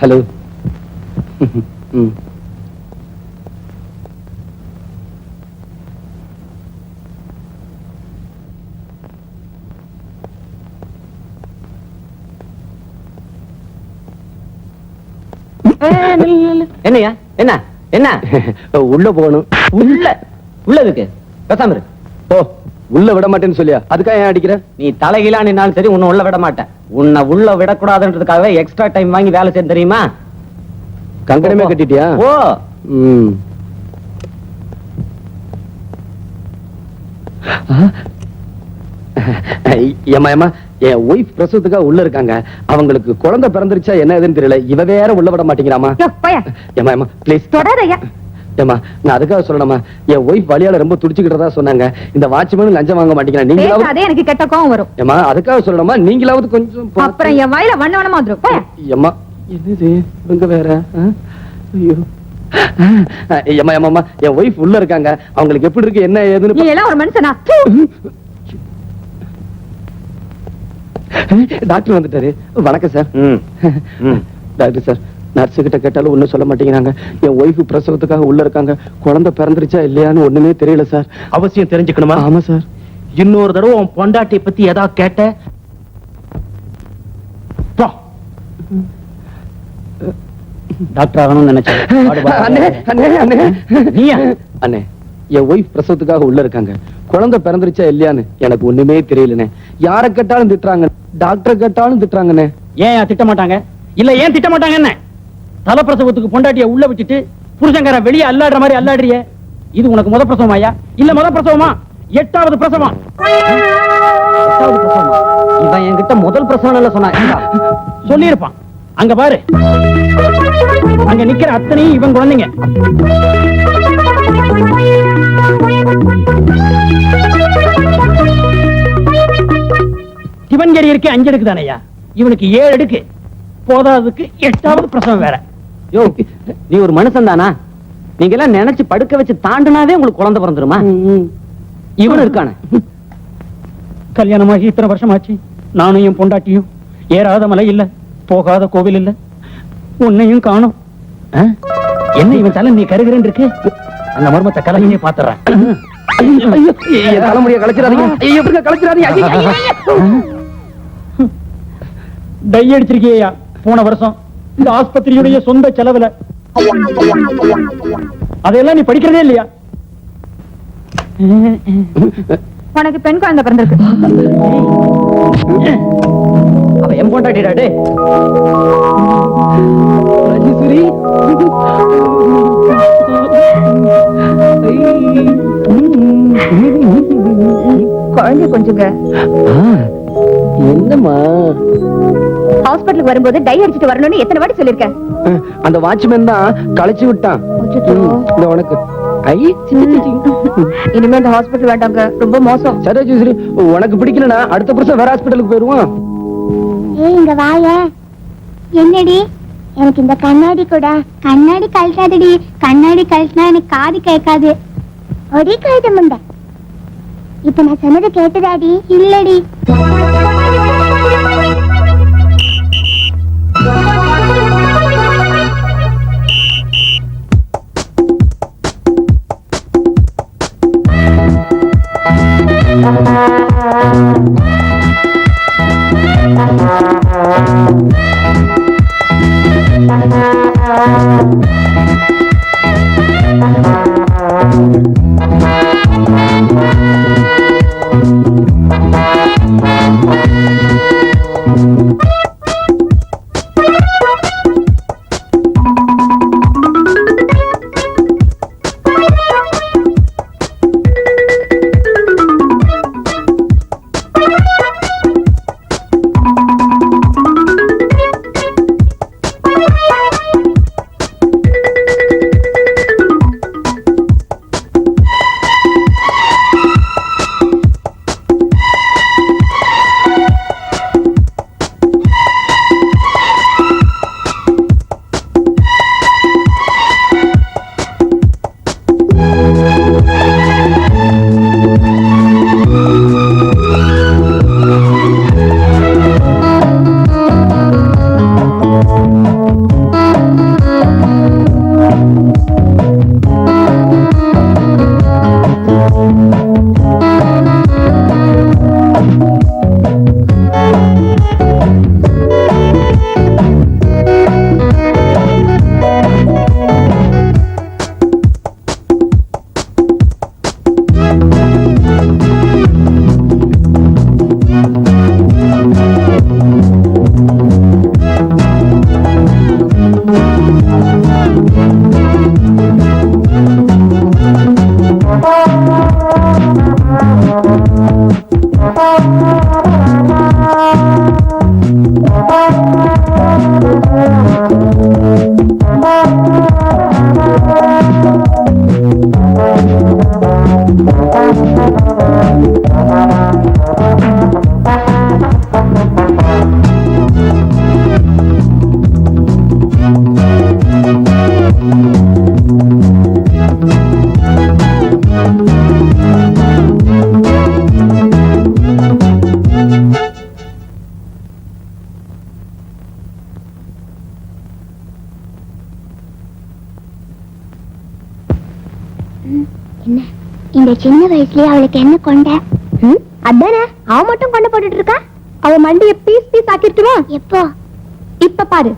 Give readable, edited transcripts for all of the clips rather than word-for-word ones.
Hello. என்னையா என்ன என்ன உள்ள போகணும். உள்ள உள்ளதுக்கு பேசாம இரு. ஓ, உள்ள விட மாட்டேன்னு சொல்லியா? அதுக்காக ஏன் அடிக்கிற? நீ தலைகீழா நின்னாலும் சரி உன்னை உள்ள விட மாட்டேன். உன்னை உள்ள விடக்கூடாதுன்றதுக்காகவே எக்ஸ்ட்ரா டைம் வாங்கி வேலை செய்ய தெரியுமா? கங்கணமே கட்டிட்டியா? ஓ. ஏமா ஏமா, என் ஒய்ஃப் பிரசவத்துக்காக உள்ள இருக்காங்க. அவங்களுக்கு குழந்தை பிறந்துருச்சா என்ன ஏதுன்னு தெரியல. இவ வேற உள்ள விட மாட்டேங்கிறாமா. ஏமா ஏமா ப்ளீஸ். ஏமா, நான் அதுக்காக சொல்லணுமா, என் ஒய்ஃப் வழியால ரொம்ப துடிச்சுக்கிட்டதா சொன்னாங்க. இந்த வாட்ச்மேன் லஞ்சம் வாங்க மாட்டேங்கிறா. நீங்களாவது அதே எனக்கு கெட்ட கோவம் வரும். ஏமா, அதுக்காக சொல்லணுமா, நீங்களாவது கொஞ்சம் அப்புறம் என் வாயில வண்ண வண்ணமா வந்துரும். ஏமா என்னது இவங்க வேற. ஐயோ ஏமா ஏமா, என் ஒய்ஃப் உள்ள இருக்காங்க. அவங்களுக்கு எப்படி இருக்கு என்ன ஏதுன்னு. நீ எல்லாம் ஒரு மனுஷனா? டாக்டர் வந்துட்டாரு. வணக்கம் சார். டாக்டர் சார், நர்ஸ் கிட்ட கேட்டாலும் ஒண்ணும் சொல்ல மாட்டேங்கிறாங்க. என் ஒய்ஃப் பிரசவத்துக்காக உள்ள இருக்காங்க. குழந்தை பிறந்துருச்சா இல்லையான்னு ஒண்ணுமே தெரியல சார். அவசியம் தெரிஞ்சுக்கணுமா? ஆமா சார். இன்னொரு தடவை உன் பொண்டாட்டியை பத்தி ஏதாவது கேட்ட டாக்டர் ஆகணும்னு அண்ணே, என் ஒய்ஃப் பிரசவத்துக்காக உள்ள இருக்காங்க. குழந்தை பிறந்துருச்சா இல்லையான்னு எனக்கு ஒண்ணுமே தெரியலண்ணே. யார கேட்டாலும் திட்டுறாங்க, டாக்டர் கேட்டாலும் திட்டுறாங்கண்ணே. ஏன் திட்ட மாட்டாங்க? இல்ல ஏன் திட்ட மாட்டாங்க? என்ன தலைப்பிரசவத்துக்கு பொண்டாட்டிய உள்ள விட்டுட்டு புருஷங்கார வெளியே அல்லாடுற மாதிரி அல்லாடுறிய? இது உனக்கு முத பிரசவமாயா இல்ல முத பிரசவமா? 8வது பிரசவம். இவன் என்கிட்ட முதல் பிரசவம் சொன்னா சொல்லியிருப்பான். அங்க பாரு, அங்க நிக்கிற அத்தனையும் இவன் குழந்தைங்க. சிவன்கரி இருக்கு 5 அடுக்கு தானையா, இவனுக்கு 7 அடுக்கு. போதாதுக்கு 8வது பிரசவம் வேற. யோ, நீ ஒரு மனுஷன் தானா? நீங்க எல்லாம் நினைச்சு படுக்க வச்சு தாண்டுனாவே உங்களுக்கு குழந்தை பிறந்துருமா? இவனு இருக்கான. கல்யாணமாகி இத்தனை வருஷம் ஆச்சு. நானும் என் பொண்டாட்டியும் ஏறாத மலை இல்ல, போகாத கோவில் இல்ல, உன்னையும் காணும். என்ன இவன் தலை நீ கருகிறேன் இருக்கு? அந்த மர்மத்தை கலையே பாத்துறேன். தலைமுடிய கலைச்சிடாதீங்க. டை அடிச்சிருக்கியா போன வருஷம் இந்த ஆஸ்பத்திரியுடைய சொந்த செலவுல? அதையெல்லாம் நீ படிக்கிறதே இல்லையா? உனக்கு பெண் குழந்தை பிறந்திருக்கு. அவ என் பொண்டாட்டிடாடே. ராஜேஸ்வரி, குழந்தை கொஞ்சங்க. என்னம்மா, ஹாஸ்பிட்டலுக்கு வரும்போது டை அடிச்சிட்டு வரணும்னு எத்தனை வாட்டி சொல்லிருக்கேன். அந்த வாட்ச்மேன் தான் களைச்சு விட்டான். உனக்கு இனிமே இந்த ஹாஸ்பிட்டல் வேண்டாங்க, ரொம்ப மோசம். சரி, உனக்கு பிடிக்கலனா அடுத்த வருஷம் வேற ஹாஸ்பிட்டலுக்கு போயிருவோம். ஏய், இங்க வாயே. என்னடி, எனக்கு இந்த கண்ணாடி கூட. கண்ணாடி கழட்டாதடி. கண்ணாடி கழட்டினா எனக்கு காது கேட்காது. ஒரே கழுத முண்ட. இப்ப நான் சொன்னது கேட்டதாடி? இல்லடி. என்ன இந்த சின்ன வயசுலயே அவளுக்கு என்ன கொண்ட? அதானே அவ மட்டும் கொண்டு போட்டுட்டு இருக்கா. அவ மண்டிய பீஸ் பீஸ் ஆக்கிட்டுமா? எப்போ? இப்ப பாரு.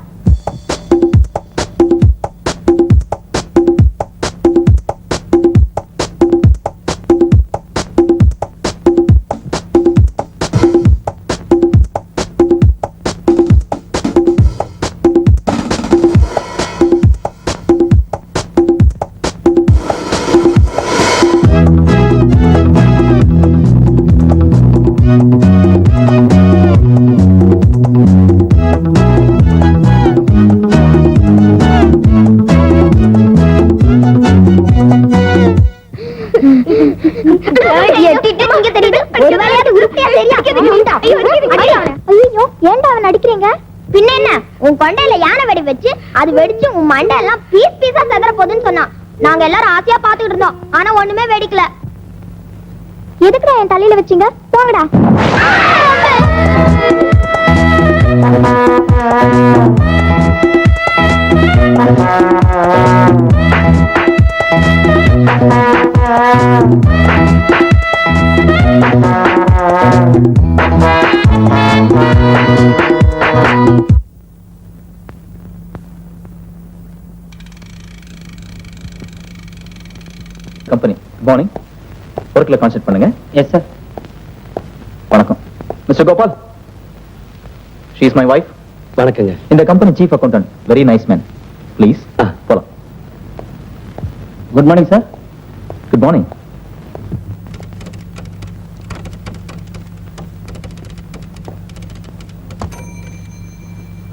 பின்ன என்ன, உன் கொண்டையில யானை வெடி வச்சு அது வெடிச்சு உன் மண்டை எல்லாம் பீஸ் பீஸா செதற போகுதுன்னு சொன்னா. நாங்க எல்லாரும் ஆசையா பாத்துக்கிட்டு இருந்தோம், ஆனா ஒண்ணுமே வெடிக்கல. எதுக்குடா என் தலையில வச்சீங்க? போங்கடா. Company good morning. ஒர்க்ல கான்சென்ட்ரேட் பண்ணுங்க. Yes sir. வணக்கம் mister Gopal. She is my wife. வணக்கங்க. இந்த company chief accountant, very nice man. Please போலாம். Good morning sir. Good morning.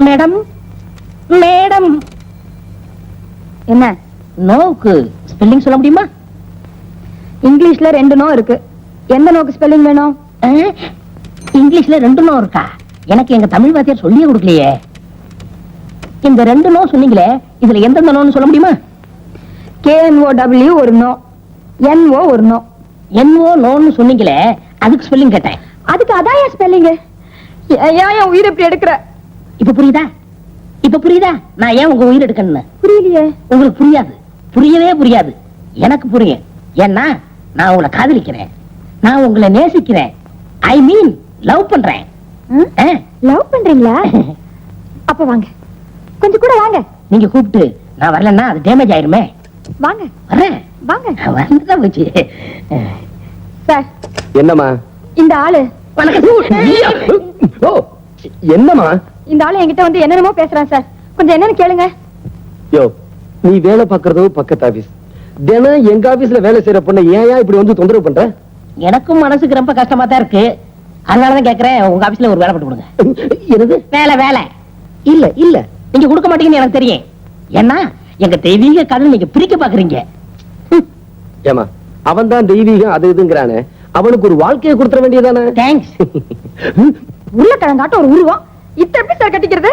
Madam madam. என்ன நோவுக்கு ஸ்பெல்லிங் சொல்ல முடியுமா? இங்கிலீஷ்ல 2 நோ இருக்கு. எந்த நோக்கு ஸ்பெல்லிங் வேணும்? இங்கிலீஷ்ல 2 நோ இருக்கா? எனக்கு எங்க தமிழ் வாத்தியார் சொல்லியே கொடுக்கலையே. இந்த 2 நோ சொன்னீங்களே, இதுல எந்தெந்த நோன்னு சொல்ல முடியுமா? KNOW ஒரு நோ, NO ஒரு நோ. NO நோன்னு சொன்னீங்களே, அதுக்கு ஸ்பெல்லிங் கேட்டேன். அதுக்கு அதான் ஸ்பெல்லிங். ஏன் உயிர் எப்படி எடுக்கிற? இப்ப புரியுதா? இப்ப புரியுதா நான் ஏன் உங்க உயிர் எடுக்கணும்னு? புரியலையே. உங்களுக்கு புரியாது, புரியவே புரியாது. எனக்கு புரியும். ஏன்னா நான் உங்களை காதலிக்கிறேன், நான் உங்களை நேசிக்கிறேன். ஐ மீன் லவ் பண்றேன். லவ் பண்றீங்களா? அப்ப வாங்க, கொஞ்சம் கூட வாங்க. நீங்க கூப்பிட்டு நான் வரலன்னா அது டேமேஜ் ஆயிருமே. வாங்க வரேன். வாங்க. வந்துதான் போச்சு. சார். என்னம்மா இந்த ஆளு. ஓ, என்னம்மா இந்த ஆளு என்கிட்ட வந்து என்னென்னமோ பேசுறான் சார். கொஞ்சம் என்னன்னு கேளுங்க. யோ, நீ வேலை பாக்குறதும் பக்கத்து ஆபீஸ். தினம் எங்க ஆபீஸ்ல வேலை செய்யற பொண்ணு ஏன் இப்படி வந்து தொந்தரவு பண்ற? எனக்கும் மனசுக்கு ரொம்ப கஷ்டமா தான் இருக்கு. அதனாலதான் கேக்குறேன், உங்க ஆபீஸ்ல ஒரு வேலை போட்டு கொடுங்க. என்னது வேலை? வேலை இல்ல இல்ல, நீங்க கொடுக்க மாட்டீங்கன்னு எனக்கு தெரியும். ஏன்னா எங்க தெய்வீக காதல் நீங்க பிரிக்க பாக்குறீங்க. ஏமா, அவன் தான் தெய்வீகம் அது இதுங்கிறானே, அவனுக்கு ஒரு வாழ்க்கையை கொடுத்துட வேண்டியதானே? தேங்க்ஸ். உருளைக்கிழங்காட்ட ஒரு உருவம் இத்த எப்படி சார் கட்டிக்கிறது?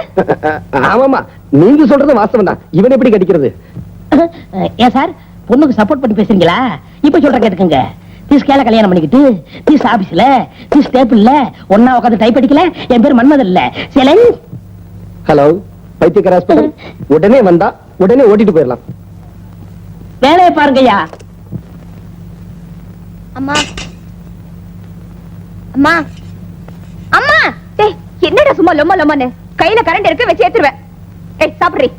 ஆமாமா, நீங்க சொல்றது வாஸ்தவம் தான். இவன் எப்படி கட்டிக்கிறது? ஏன் சார் பொண்ணுக்கு சப்போர்ட் பண்ணி பேசுறீங்களா? இப்ப சொல்ற கேட்டுக்கங்க. தீஸ்கேல கல்யாணம் பண்ணிக்கிட்டு தீஸ் ஆபீஸ்ல தீஸ் டேபிள்ல ஒன்னா உட்காந்து டைப் அடிக்கல. என் பேர் மன்மதன் இல்ல, சேலன். ஹலோ, பைத்தியக்கார ஹாஸ்பிடல். உடனே வந்தா உடனே ஓட்டிட்டு போயிடலாம். வேலையை பாருங்கய்யா. அம்மா அம்மா அம்மா. டேய், என்னடா சும்மா லொம்மா லொம்மான்னு கையில கரண்ட் இருக்கு, வச்சு ஏத்துருவேன். ஏய் சாப்பிடுறீ?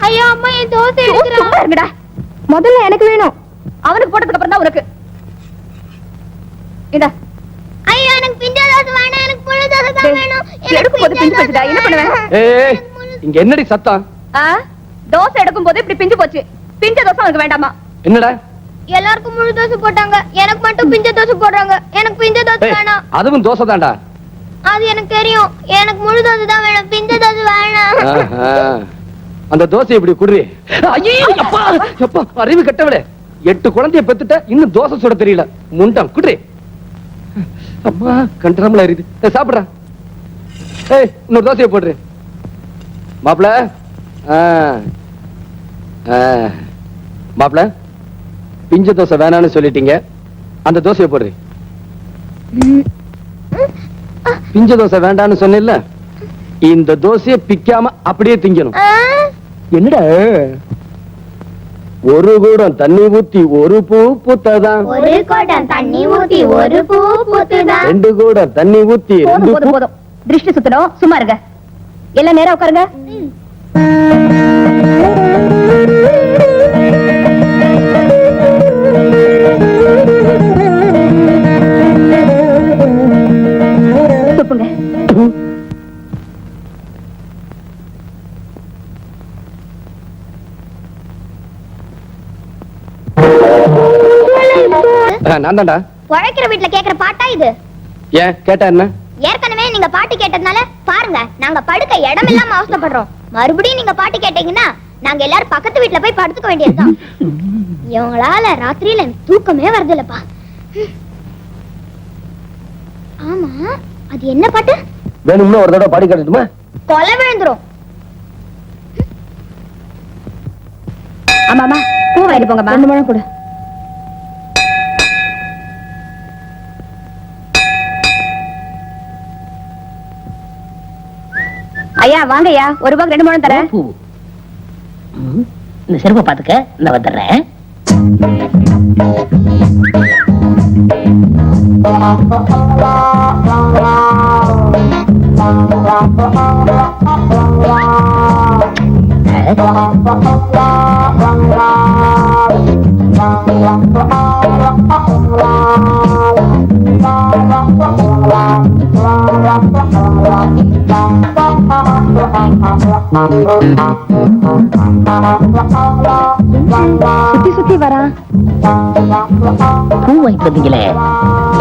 ஐயோ அம்மா, என் தோசை சும்மா எடுத்துறா. இருங்கடா. முதல்ல எனக்கு வேணும், அவனுக்கு போட்டதுக்கு அப்புறம் தான் உனக்கு. இந்த ஐயோ, எனக்கு பிஞ்ச தோசை வேணாம், எனக்கு முழு தோசை தான் வேணும். எடுக்கும் போது பிஞ்சு போச்சுடா, என்ன பண்ணுவேன்? ஏய், இங்க என்னடி சத்தம்? தோசை எடுக்கும் போது இப்படி பிஞ்சு போச்சு. பிஞ்ச தோசை உனக்கு வேண்டாமா? என்னடா? எல்லாருக்கும் முழு தோசை போட்டாங்க, எனக்கு மட்டும் பிஞ்ச தோசை போடுறாங்க. எனக்கு பிஞ்ச தோசை ஏய், வேணாம். அதுவும் தோசை தான்டா. அது எனக்கு தெரியும், எனக்கு முழு தோசை தான் வேணும், பிஞ்ச தோசை வேணாம். ஆஹா. அந்த தோசை இப்படி குடுறி. ஐயோ, அப்பா அப்பா, அறிவு கட்டவளே. 8 குழந்தைய பெத்துட்ட, இன்னும் தோசை சுட தெரியல. முண்டம் குடுறி. அம்மா கண்டரமல அறிது. சாப்பிடுறா. ஏய், இன்னொரு தோசையை போடுறேன். மாப்பிள, மாப்பிள, பிஞ்ச தோசை வேணான்னு சொல்லிட்டீங்க, அந்த தோசையை போடுறேன். பிஞ்ச தோசை வேண்டான்னு சொன்ன, இந்த தோசையை பிக்காம அப்படியே திங்கணும். என்னடா ஒரு கூடம் தண்ணி ஊத்தி ஒரு பூ பூத்ததான். ஒரு குடம் தண்ணி ஊத்தி ஒரு பூ பூத்துதான். 2 கூடம் தண்ணி ஊத்தி போதும் 2 போதும் போதும் திருஷ்டி சுத்தணும், சும்மா இருங்க. எல்லாம் நேரா உட்காருங்க. துப்புங்க. நான் தான்டா. உழைக்கிற வீட்டுல கேக்குற பாட்டா இது? ஏன் கேட்டா என்ன? ஏற்கனவே நீங்க பாட்டு கேட்டதுனால பாருங்க நாங்க படுக்க இடம் இல்லாம அவஸ்தைப்படுறோம். மறுபடியும் நீங்க பாட்டு கேட்டீங்கன்னா நாங்க எல்லாரும் பக்கத்து வீட்டுல போய் படுத்துக்க வேண்டியதுதான். இவங்களால ராத்திரியில எனக்கு தூக்கமே வருது இல்லப்பா. ஆமா, அது என்ன பாட்டு? வேணும்னா ஒரு தடவை பாடி காட்டட்டுமா? கொலை விழுந்துரும். ஆமாமா, பூ வாங்கிட்டு போங்கம்மா. 2 முழம் கொடு. ஐயா வாங்கய்யா, 1 ரூபாய்க்கு 2 முழம் தரேன். இந்த செருப்பை பாத்துக்க, நான் வந்துடுறேன். சுத்தி சுத்தி வரா. பூ வாங்கிட்டு வந்தீங்களே,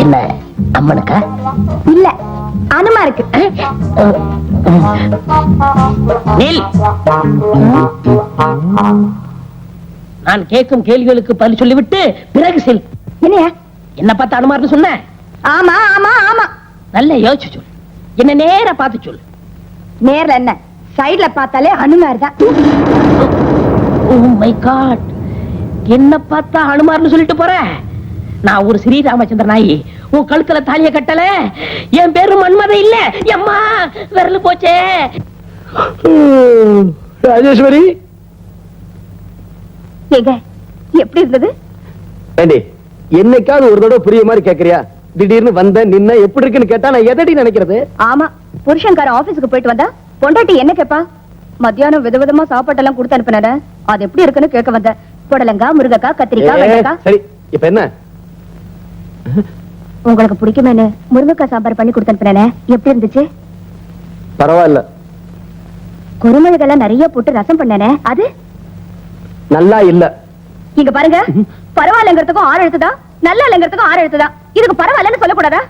என்ன அம்மனுக்கா? இல்ல, அனுமா இருக்கு. நில். நான் கேட்கும் கேள்விகளுக்கு பதில் சொல்லிவிட்டு பிறகு செல். என்னையா? என்ன பார்த்து அனுமார்னு சொன்ன? ஆமா ஆமா ஆமா. நல்ல யோசிச்சு சொல். என்ன நேரா பார்த்து சொல். நேர்ல என்ன, சைடுல பார்த்தாலே அனுமார் தான். ஓ மை காட், என்ன பார்த்தா அனுமார்னு சொல்லிட்டு போற? நான் ஒரு ஸ்ரீராமச்சந்திர நாயி, உன் கழுத்துல தாலிய கட்டல. என் பேரு மன்மத இல்ல. எம்மா விரல் போச்சே. ராஜேஸ்வரி, ஏங்க எப்படி இருந்தது? ஏண்டி என்னைக்காவது ஒரு தடவை புரிய மாதிரி கேக்குறியா? திடீர்னு வந்த நின்ன எப்படி இருக்குன்னு கேட்டா நான் எதடி நினைக்கிறது? ஆமா, புருஷன்கார ஆபீஸ்க்கு போயிட்டு வந்தா பொண்டாட்டி என்ன கேப்பா? மத்தியானம் விதவிதமா சாப்பாட்டெல்லாம் கொடுத்து அனுப்பினாரு. அது எப்படி இருக்குன்னு கேட்க வந்த. புடலங்காய், முருங்கக்காய், கத்திரிக்காய், வெண்டைக்காய். சரி, இப்ப என்ன? உங்களுக்கு பிடிக்குமேனு முருங்கக்காய் சாம்பார் பண்ணி கொடுத்து அனுப்பினானே, எப்படி இருந்துச்சு? பரவாயில்ல. குருமிளகெல்லாம் நிறைய போட்டு ரசம் பண்ணானே, அது நல்லா இல்ல. இங்க பாருங்க, பரவாயில்லங்கிறதுக்கும் 6 எழுத்துதான், நல்லா இல்லங்கிறதுக்கும் 6 எழுத்துதான். இதுக்கு பரவாயில்லன்னு சொல்லக்கூடாதா?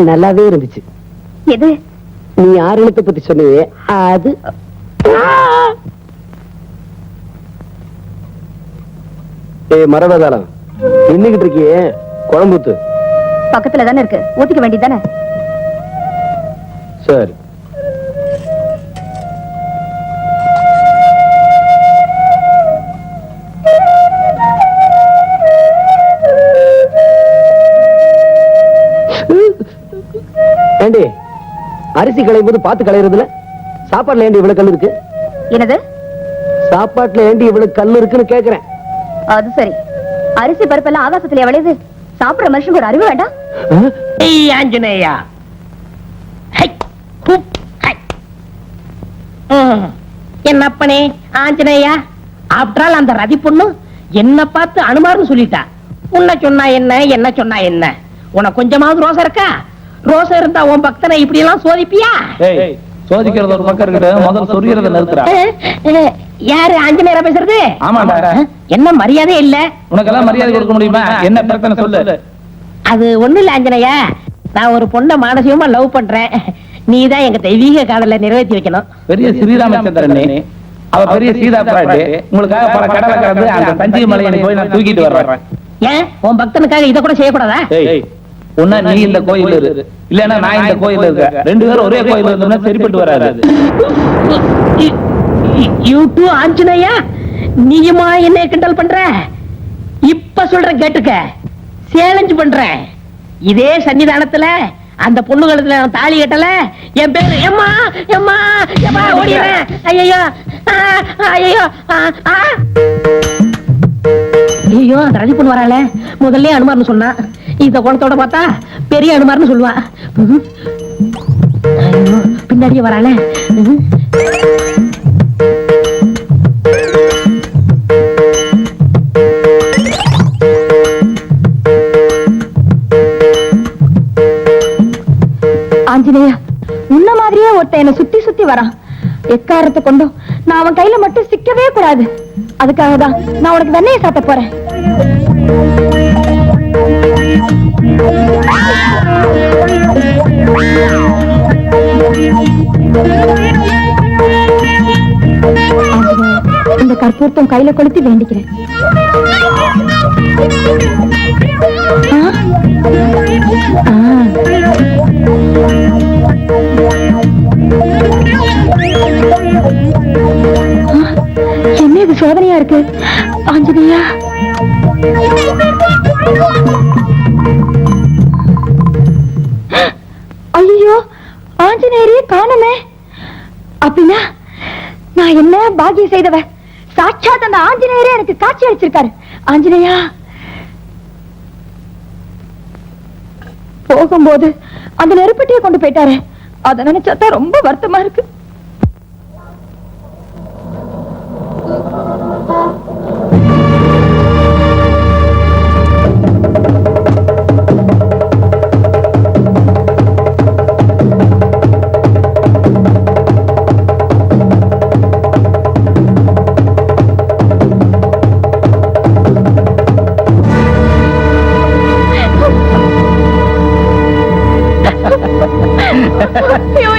நல்லாவே இருந்துச்சு. எது? நீ 6 எழுத்தை பத்தி சொன்னியே அது. மரபதாளம் நின்னுகிட்டு இருக்கியே, குழம்புத்து பக்கத்துல தானே இருக்கு, ஊத்திக்க வேண்டியதானே? சரி. ஏண்டி அரிசி களையும் போது பார்த்து களையறதுல சாப்பாட்டுல ஏண்டி இவ்வளவு கல் இருக்கு? என்னது? சாப்பாட்டுல ஏண்டி இவ்வளவு கல் இருக்குன்னு கேக்குறேன். அது சரி, அரிசி பருப்பெல்லாம் ஆகாசத்துல விளையுது. சாப்பிடுற மனுஷனுக்கு ஒரு அறிவு வேண்டாம்? ஏய் ஆஞ்சநேயா, ஹை, ஹுப், ஹை. என்ன அப்பனே ஆஞ்சநேயா, ஆப்டரால் அந்த ரதி பொண்ணு என்ன பார்த்து அனுமார்னு சொல்லிட்டா. உன்ன சொன்னா என்ன, என்ன சொன்னா என்ன? உனக்கு கொஞ்சமாவது ரோசம் இருக்கா? ரோசம் இருந்தா உன் பக்தனை இப்படி எல்லாம் சோதிப்பியா? சோதிக்கிறது ஒரு பக்கம் இருக்குது, முதல்ல சொரியறத நிறுத்துறா. யாரு ஆஞ்சநேயரா பேசுறது? ஆமாடா. என்ன மரியாதை இல்ல? உனக்கெல்லாம் மரியாதை கொடுக்க முடியுமா? என்ன பிரச்சனை சொல்லு. அது ஒண்ணு இல்ல ஆஞ்சநேயா, நான் ஒரு பொண்ணை மானசீகமா லவ் பண்றேன். நீதான் எங்க தெய்வீக காதலை நிறைவேற்றி வைக்கணும். பெரிய ஸ்ரீராமச்சந்திரன், அவ பெரிய சீதா பிராட்டி. உங்களுக்காக பல கடலை கடந்து அந்த சஞ்சீவி மலையை போய் நான் தூக்கிட்டு வர்றேன். ஏன் உன் பக்தனுக்காக இத கூட செய்யக்கூடாதா? ஒன்னா நீ இந்த கோயில் இரு, இல்லன்னா நான் இந்த கோயில் இருக்கேன். 2 பேரும் ஒரே கோயில் இருந்தோம்னா சரிப்பட்டு வராது. யூ டூ ஆஞ்சநேயா, நீயுமா என்ன கிண்டல் பண்ற? இப்ப சொல்ற கேட்டுக்க, சேலஞ்ச் பண்றேன். இதே சன்னிதானத்துல அந்த பொண்ணு கழுத்துல நான் தாலி கட்டல, என் பேரு எம்மா எம்மா எம்மா ஓடிடுறேன். ஐயோ ஐயோ ஐயோ, அந்த ரஜி பொண்ணு வராளே, முதல்ல அனுமார்னு சொன்னா, இந்த குணத்தோட பார்த்தா பெரிய அனுமார்னு சொல்லுவா. ஐயோ, பின்னாடியே வராளே. ஆஞ்சநேயா, உன்ன மாதிரியே ஒருத்த என்ன சுத்தி சுத்தி வரான். எக்காரத்தை கொண்டும் நான் அவன் கையில மட்டும் சிக்கவே கூடாது. அதுக்காக தான் நான் உனக்கு வெண்ணையை சாத்த போறேன். இந்த கற்பூரத்தம் கையில கொளுத்தி வேண்டிக்கிறேன். என்ன இது சோதனையா இருக்கு? ஆஞ்சநேயா, ஐயோ, ஆஞ்சநேயரே காணமே. அப்படின்னா நான் என்ன பாக்கியம் செய்தவ? சாட்சாத் அந்த ஆஞ்சநேயரே எனக்கு காட்சி அளிச்சிருக்காரு. ஆஞ்சநேயா, போகும்போது அந்த நெருப்பட்டியை கொண்டு போயிட்டாரு. அதை நினைச்சாதான் ரொம்ப வருத்தமா இருக்கு.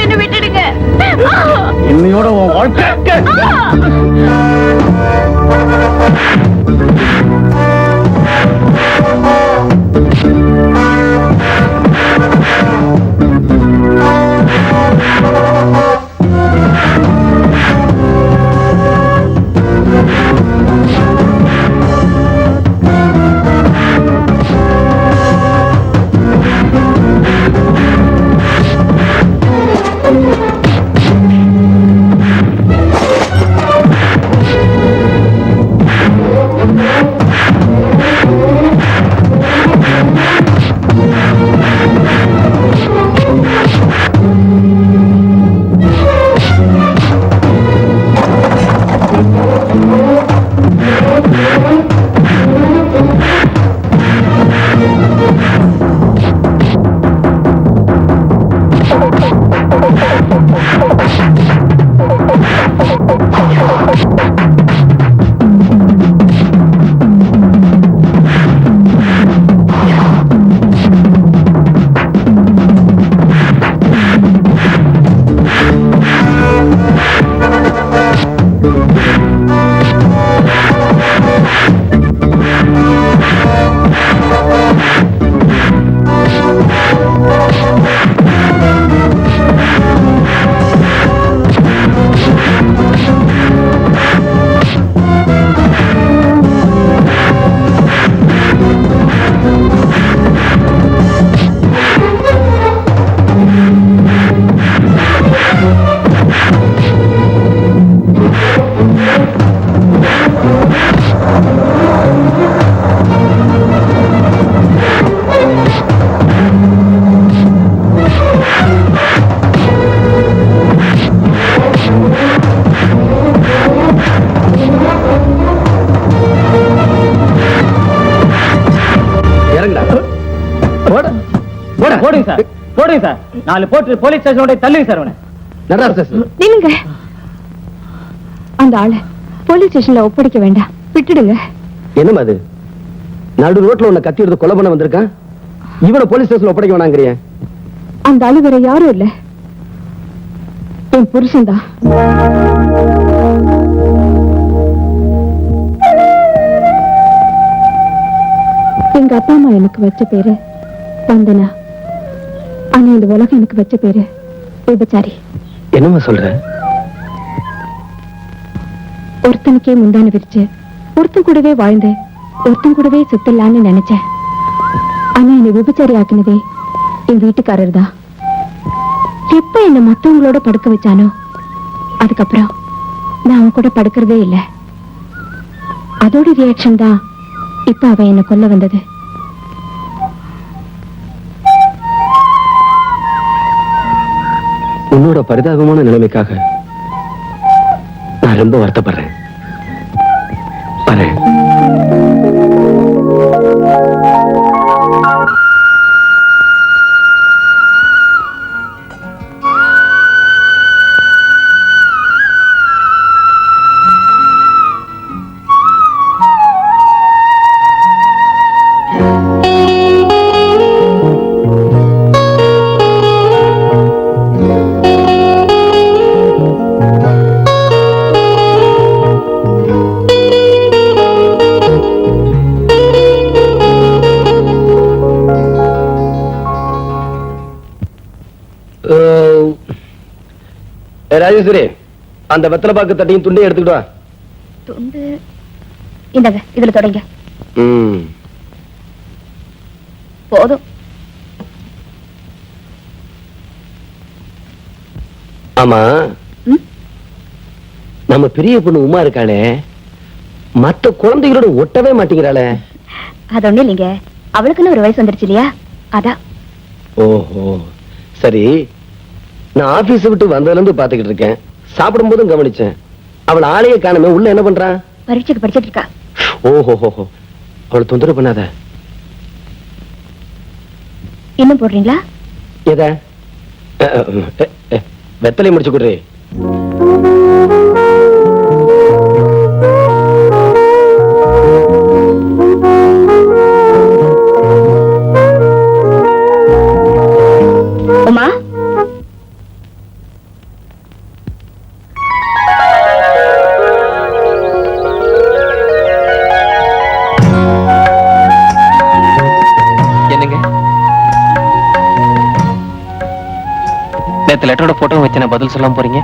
என்ன விட்டுடுங்க. இன்னையோட உன் வாழ்க்கை போடுங்க சார், போடுங்க சார். 4 போட்டு போலீஸ் ஸ்டேஷனோட தள்ளுங்க சார். நில்லுங்க. அந்த ஆளை போலீஸ் ஸ்டேஷன்ல ஒப்படைக்க வேண்டாம், விட்டுடுங்க. என்னமா அது? நடு ரோட்ல உன்னை கத்தி எடுத்து கொலை பண்ண வந்திருக்கான். இவனை போலீஸ் ஸ்டேஷன்ல ஒப்படைக்க வேணாங்கிறிய? அந்த ஆளு வேற யாரும் இல்ல, என் புருஷன் தான். எங்க அப்பா அம்மா எனக்கு வச்ச பேரு வந்தனா. ஆனா இந்த உலகம் எனக்கு வச்ச பேரு விபச்சாரி. என்னமா சொல்ற? ஒருத்தனுக்கே முந்தான விரிச்சு ஒருத்தன் கூடவே வாழ்ந்து ஒருத்தன் கூடவே சுத்தலான்னு நினைச்சேன். ஆனா என்னை விபச்சாரி ஆக்கினதே என் வீட்டுக்காரர் தான். எப்ப என்ன மத்தவங்களோட படுக்க வச்சானோ அதுக்கப்புறம் நான் அவன் கூட படுக்கிறதே இல்லை. அதோட ரியாக்ஷன் தான் இப்ப அவன் என்ன கொல்ல வந்தது. உன்னோட பரிதாபமான நிலைமைக்காக நான் ரொம்ப வருத்தப்படுறேன். வரேன். ராஜேஸ்வரி, அந்த வெத்தலை பாக்கு தட்டையும் துண்டையும் எடுத்துக்கிட்டு வா. துண்டு இந்தங்க, இதுல தொடங்க. போதும். ஆமா, நம்ம பெரிய பொண்ணு உமா இருக்காளே, மத்த குழந்தைகளோட ஒட்டவே மாட்டேங்கிறாளே. அது ஒண்ணு இல்லைங்க, அவளுக்குன்னு ஒரு வயசு வந்துருச்சு இல்லையா, அதான். ஓஹோ, சரி. நான் ஆபீஸ் விட்டு வந்ததுல இருந்து பாத்துக்கிட்டு இருக்கேன். சாப்பிடும் போதும் கவனிச்சேன். அவள் ஆளையே காணுமே. உள்ள என்ன பண்றா? பரீட்சைக்கு படிச்சிட்டு இருக்கா. ஓஹோ, அவளை தொந்தரவு பண்ணாத. இன்னும் போடுறீங்களா? எத? வெத்தலை முடிச்சு கொடுறே. உமா, நேத்து லெட்டரோட போட்டோ வச்சு நான் பதில் சொல்லாம போறீங்க?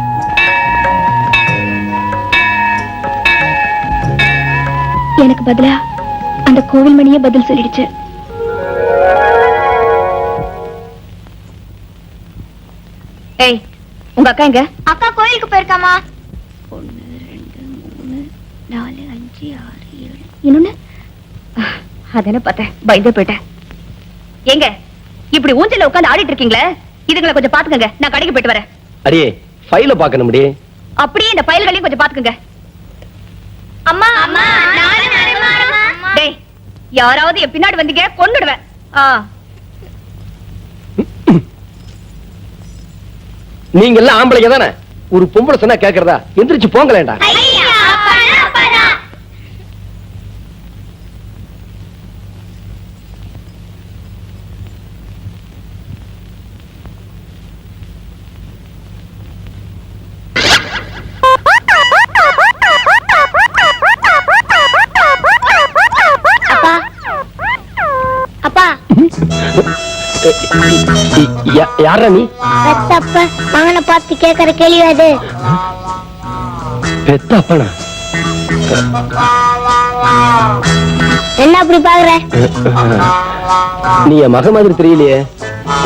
எனக்கு பதிலா அந்த கோவில் மணியே பதில் சொல்லிடுச்சு. ஏய், உங்க அக்கா எங்க? அக்கா கோயிலுக்கு போயிருக்காமா. 1 2 3 4 5 6 7 இன்னொன்னு. அதன பார்த்தேன், பயந்தே போயிட்டேன். எங்க இப்படி ஊஞ்சல்ல உட்கார்ந்து ஆடிட்டு இருக்கீங்களே, இதுங்களை கொஞ்சம் பாத்துக்கங்க. நான் கடைக்கு போயிட்டு வரேன். அடியே, ஃபைல பார்க்கணும் முடி. அப்படியே இந்த ஃபைல்களையும் கொஞ்சம் பாத்துக்கங்க. அம்மா அம்மா நானும் வரேன். டேய், யாராவது என் பின்னாடி வந்தீங்க கொன்னுடுவேன். நீங்க எல்லாம் ஆம்பளைங்க தானே? ஒரு பொம்பளை சொன்னா கேக்குறதா? எந்திரிச்சு போங்களேண்டா. ஐயா அப்பனா அப்பனா. அப்பா யாரா நீ? பெத்தப்ப மகனை பார்த்து கேக்குற கேள்வி அது. பெத்த அப்பனா? என்ன அப்படி பாக்குற? நீ என் மக மாதிரி தெரியலையே.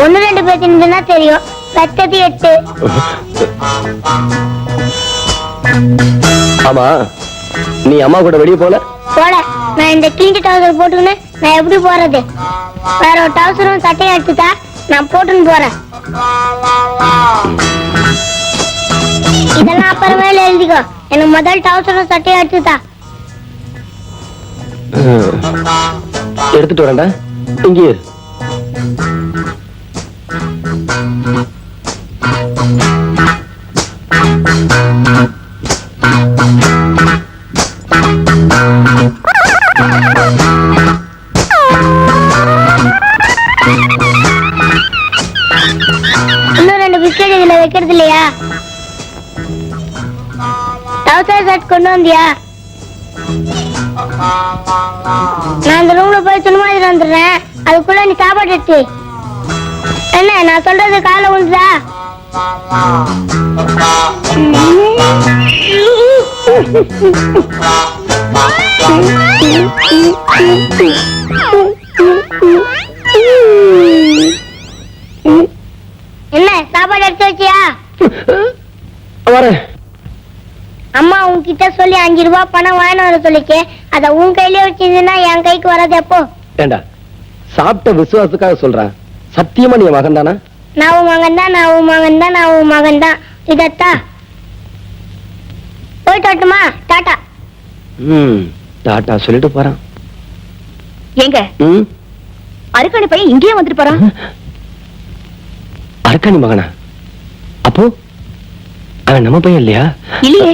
1 2 பேச்சுன்னு தெரியும், பெத்தது 8. ஆமா, நீ அம்மா கூட வெளியே போல? போல. நான் இந்த கிழிஞ்ச டவுசர் போட்டுன்னு நான் எப்படி போறது? வேற ஒரு டவுசரும் சட்டையும் எடுத்துட்டா நான் போட்டுன்னு போறேன். இதெல்லாம் அப்புறமே எழுதிக்கோ. எனக்கு முதல் டவுசரும் சட்டையும் எடுத்துட்டா. எடுத்துட்டு வரேன்டா. இங்கே இன்னும் 2 பிஸ்கெட் இதுல வைக்கிறது இல்லையா? டவுசர் ஷர்ட் கொண்டு வந்தியா? நான் அந்த ரூம்ல போய் சும்மா வந்துடுறேன். அதுக்குள்ள நீ சாப்பாடு எடுத்து. என்ன நான் சொல்றது காலை உண்டுதா? சாப்பாடு எடுத்து வச்சியா? வரேன். அம்மா உன்கிட்ட சொல்லி 5 ரூபாய் பணம் வாங்கிட்டு வர சொல்லிக்கே. அத உன் கையிலே வச்சிருந்தா என் கைக்கு வராது. எப்போ? ஏண்டா சாப்பிட்ட விசுவாசத்துக்காக சொல்றேன். சத்தியமா நீ மகன் தானா? நான் உன் மகன் தான், நான் உன் மகன் தான், நான் உன் மகன் தான். இதத்தா போயிட்டு வரட்டுமா? டாட்டா. டாட்டா சொல்லிட்டு போறான். ஏங்க அருக்காணி பையன் இங்கேயே வந்துட்டு போறான். அருக்காணி மகனா? அப்போ அவன் நம்ம பையன் இல்லையா? இல்லையே.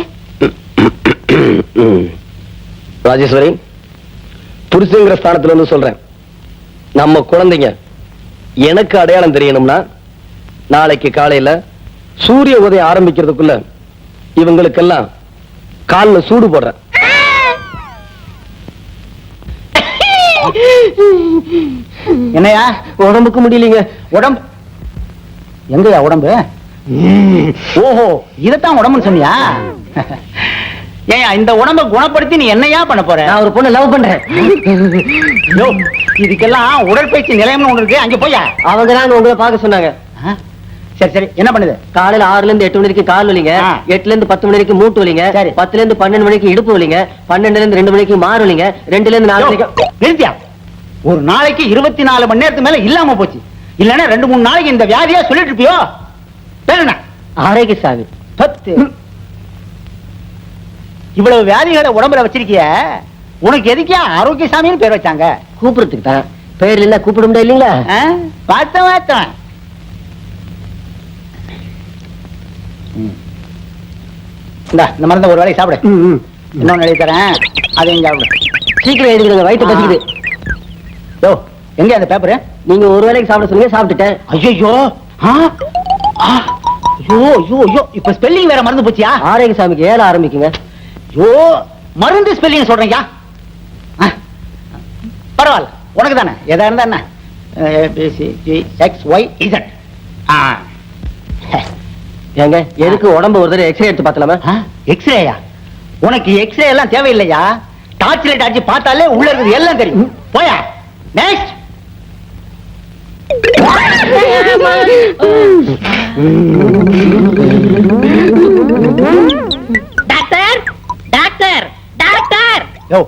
ராஜேஸ்வரி, புருஷங்கிற ஸ்தானத்துல இருந்து சொல்றேன். நம்ம குழந்தைங்க எனக்கு அடையாளம் தெரியணும்னா நாளைக்கு காலையில சூரிய உதயம் ஆரம்பிக்கிறதுக்குள்ள இவங்களுக்கெல்லாம் கால்ல சூடு போடுறேன். என்னையா உடம்புக்கு முடியலீங்க. உடம்பு எங்கயா உடம்பு? ஓஹோ, இதத்தான் உடம்புன்னு சொன்னியா? ஏன் இந்த உடம்ப குணப்படுத்தி நீ என்னையா பண்ண போற? நான் ஒரு பொண்ணு லவ் பண்றேன். இதுக்கெல்லாம் உடற்பயிற்சி நிலையம்னு ஒண்ணு இருக்கு, அங்க போயா? அவங்க தான் உங்களை பார்க்க சொன்னாங்க. சரி சரி, என்ன பண்ணுது? காலையில 6ல இருந்து 8 மணி வரைக்கும் கால் வலிங்க, 8ல இருந்து 10 மணி வரைக்கும் மூட்டு வலிங்க, 10ல இருந்து 12 மணிக்கு இடுப்பு வலிங்க, 12ல இருந்து 2 மணிக்கு மாறு வலிங்க, 2ல இருந்து 4 வரைக்கும். நிறுத்தியா? ஒரு நாளைக்கு 24 மணி நேரத்துக்கு மேல இல்லாம போச்சு. இல்லன்னா 2-3 நாளைக்கு இந்த வியாதியா சொல்லிட்டு இருப்பியோ? ஆரோக்கியசாமி 10. இவ்வளவு வியாதிகளை உடம்புல வச்சிருக்கிய, உனக்கு எதுக்கே ஆரோக்கியசாமின்னு பேர் வச்சாங்க? கூப்பிடுறதுக்கு தான். பேர் இல்ல கூப்பிட முடியாது இல்லீங்களா? பார்த்தேன். இந்த மருந்த ஒரு வேலைக்கு சாப்பிடு. இன்னொன்னு எழுதி தரேன், அதையும் சாப்பிடு. சீக்கிரம் எழுதிடுங்க, வயிற்று பசிக்குது. யோ, எங்க அந்த பேப்பரு? நீங்க ஒரு வேலைக்கு சாப்பிட சொன்னீங்க, சாப்பிட்டுட்டேன். ஐயோ இப்ப ஸ்பெல்லிங் வேற மறந்து போச்சியா? ஆரோக்கியசாமிக்கு 7 ஆரம்பிக்குங்க. ஐயோ, மருந்து ஸ்பெல்லிங் சொல்றீங்க. பரவாயில்ல, உனக்கு தானே எதா இருந்தா என்ன? XYZ. ஏங்க எதுக்கு உடம்பு ஒரு தடவை எக்ஸ்ரே எடுத்து பார்த்தலாமா? எக்ஸ்ரேயா? உனக்கு எக்ஸ்ரே எல்லாம் தேவையில்லையா? டார்ச் லைட் அடிச்சு பார்த்தாலே உள்ள இருக்குது எல்லாம் தெரியும். போயா. Next. Doctor doctor doctor. Yo,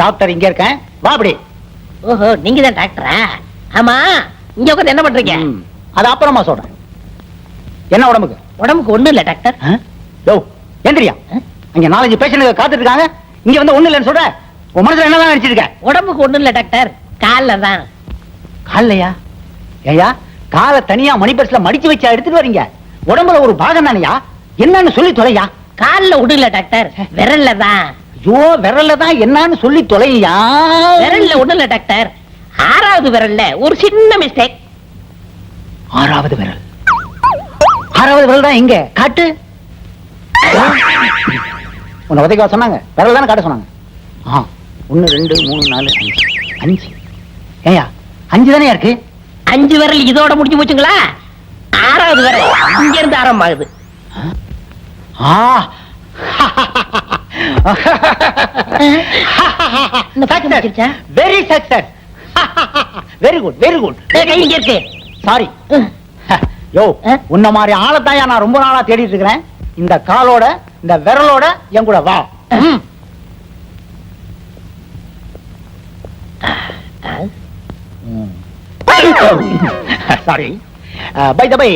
doctor இங்க இருக்கேன், வா அப்படி. ஓஹோ, நீங்க தான் டாக்டரா? ஆமா, இங்க உட்கார்ந்து என்ன பண்றீங்க? அது அப்புறமா சொல்றேன். என்ன உடம்புக்கு? உடம்புக்கு ஒண்ணும் இல்ல டாக்டர். யோ, எந்திரியா. அங்க 4-5 பேஷண்ட் காத்துட்டு இருக்காங்க, இங்க வந்து ஒண்ணு இல்லைன்னு சொல்ற. உன் மனசுல என்னதான் நினைச்சிருக்க? உடம்புக்கு ஒண்ணும் இல்ல டாக்டர், கால்ல தான். கால்லையா? ஏயா, காலை தனியா மணிபர்ஸ்ல மடிச்சு வச்சா எடுத்துட்டு வரீங்க? உடம்புல ஒரு பாகம் தானையா, என்னன்னு சொல்லி தொலையா. கால்ல ஒண்ணும் இல்ல டாக்டர், விரல்ல தான். ஐயோ, விரல்ல தான் என்னன்னு சொல்லி தொலையா. விரல்ல ஒண்ணும் இல்ல டாக்டர், 6வது விரல்ல ஒரு சின்ன மிஸ்டேக். 6வது விரல்? 6வது விரல் தான் எங்க? காட்டு. உன்னை உதைக்க சொன்னாங்க, விரல் தானே காட்ட சொன்னாங்க. 1 2 3 4 5. ஏயா, 5 தானே இருக்கு? 5 விரல் இதோட முடிஞ்சு போச்சுங்களா? 6வது விரல் இங்க இருந்து ஆரம்பமாகுது. Very success. Very good, very good. கை இங்க இருக்கு. சாரி. யோ, உன்ன மாதிரி ஆளத்தாயா நான் ரொம்ப நாளா தேடிட்டு இருக்கிறேன். இந்த காலோட இந்த விரலோட என் கூட வா. சாரி. பை த பை,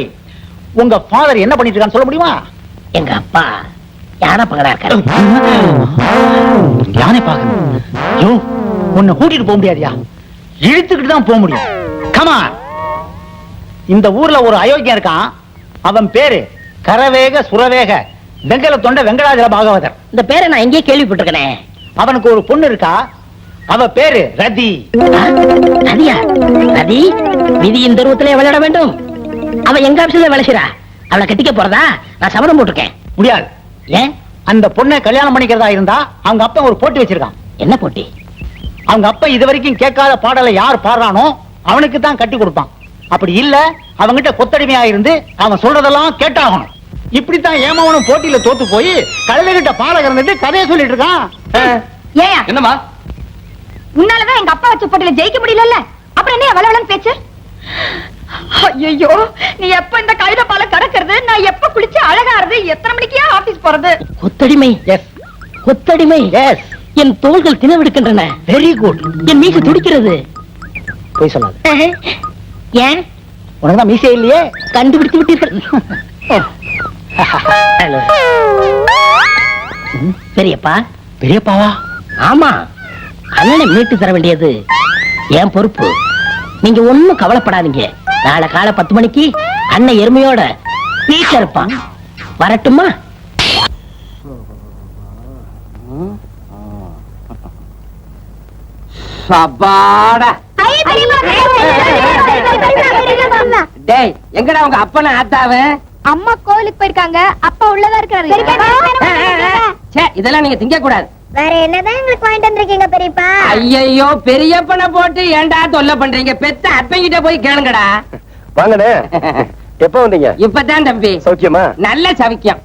உங்க ஃபாதர் என்ன பண்ணிட்டு இருக்கான்னு சொல்ல முடியுமா? எங்க அப்பா யானை பகடா இருக்காரு. யானை பார்க்கணும். யோ, உன்னை கூட்டிட்டு போக முடியாதியா, இழுத்துக்கிட்டு தான் போக முடியும். கமா. இந்த ஊர்ல ஒரு அயோக்கியம் இருக்கான், அவன் பேரு கரவேக சுரவேக வெங்கல தொண்ட வெங்கடாஜல பாகவதர். இந்த பேரை நான் எங்கேயே கேள்விப்பட்டிருக்கேன். அவனுக்கு ஒரு பொண்ணு இருக்கா, அவ பேரு ரதி. ரதியா? ரதி விதியின் தருவத்திலே விளையாட வேண்டும். அவ எங்க ஆபீஸ்ல வேலை செய்றா. அவளை கட்டிக்க போறதா நான் சபதம் போட்டிருக்கேன். முடியாது. ஏன்? அந்த பொண்ணை கல்யாணம் பண்ணிக்கிறதா இருந்தா அவங்க அப்பா ஒரு போட்டி வச்சிருக்கான். என்ன போட்டி? அவங்க அப்பா இது வரைக்கும் கேட்காத பாடலை யார் பாடுறானோ அவனுக்கு தான் கட்டி கொடுப்பான். அப்படி இல்ல அவங்கிட்ட கொத்தடிமையா இருந்து அவன் சொல்றதெல்லாம் கேட்டாகணும். இப்படித்தான் ஏமாவனும் போட்டியில தோத்து போய் கழுதைகிட்ட பாலை கறந்துட்டு கதையை சொல்லிட்டு இருக்கான். ஏயா என்னம்மா? உன்னாலதான் எங்க அப்பா வச்ச போட்டியில ஜெயிக்க முடியல. அப்புறம் என்ன வளவளன்னு பேச்சு? ஐயோ, நீ எப்ப இந்த கழுத பாலை நடக்கிறது? நான் எப்ப குளிச்சு அழகாறது? எத்தனை மணிக்கே ஆபீஸ் போறது? கொத்தடிமை எஸ், கொத்தடிமை எஸ். என் தோள்கள் தினவெடுக்கின்றன. Very good. என் மீசை துடிக்கிறது. போய் சொல்லாது. ஏன் உனக்குதான் மீசே இல்லையே. கண்டுபிடித்து விட்டீர்கள். பெரியப்பா. பெரியப்பாவா? ஆமா, அண்ணனை மீட்டு தர வேண்டியது என் பொறுப்பு. நீங்க ஒண்ணும் கவலைப்படாதீங்க. நாளை காலை 10 மணிக்கு அண்ணன் எருமையோட வீட்டுல இருப்பான். வரட்டுமா? சபாடா. டேய், எங்கடா உங்க அப்பன ஆத்தாவ? அம்மா கோயிலுக்கு போயிருக்காங்க, அப்பா உள்ளதா இருக்காரு. இதெல்லாம் நீங்க திங்க கூடாது. வேற என்னதான் எங்களுக்கு வாங்கிட்டு வந்திருக்கீங்க பெரியப்பா? ஐயோ, பெரியப்பனை போட்டு ஏன்டா தொல்லை பண்றீங்க? பெத்த அப்பங்கிட்ட போய் கேளுங்கடா. வாங்கண்ணே. எப்ப வந்தீங்க? இப்பதான் தம்பி. சௌக்கியமா? நல்ல சவிக்கம்.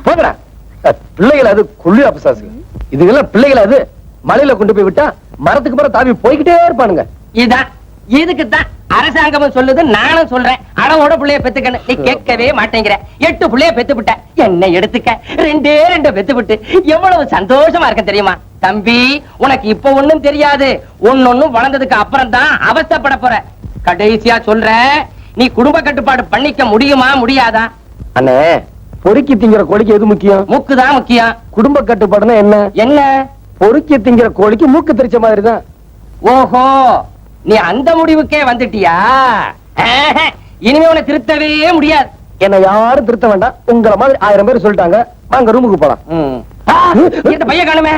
போங்கடா. பிள்ளைகள் அது குள்ளி அபசாசு. இதுக்கெல்லாம் பிள்ளைகள் அது மலையில கொண்டு போய் விட்டா மரத்துக்கு மரம் தாவி போய்கிட்டே இருப்பானுங்க. இதான் இதுக்குத்தான் அரசாங்கமும் சொல்லுது, நானும் சொல்றேன். அளவோட புள்ளைய பெத்துக்கன்னு. நீ கேட்கவே மாட்டேங்கிற. 8 புள்ளைய பெத்து விட்ட. என்ன எடுத்துக்க 2 பெத்து விட்டு எவ்வளவு சந்தோஷமா இருக்க தெரியுமா? தம்பி, உனக்கு இப்ப ஒண்ணும் தெரியாது. ஒன்னொன்னும் வளர்ந்ததுக்கு அப்புறம் தான் அவஸ்தைப்பட போற. கடைசியா சொல்ற, நீ குடும்ப கட்டுப்பாடு பண்ணிக்க முடியுமா முடியாதா? அண்ணே, பொறுக்கி திங்கிற கோழிக்கு எது முக்கியம்? மூக்குதான் முக்கியம். குடும்ப கட்டுப்பாடுனா என்ன? என்ன? பொறுக்கி திங்கிற கோழிக்கு மூக்கு தெரிச்ச மாதிரி தான். ஓஹோ, நீ அந்த முடிவுக்கே வந்துட்டியா? இனிமே உன்னை திருத்தவே முடியாது. என்ன யாரும் திருத்த வேண்டாம். உங்களை மாதிரி 1000 பேர் சொல்லிட்டாங்க. வாங்க ரூமுக்கு போலாம். இந்த பையன் காணுமே.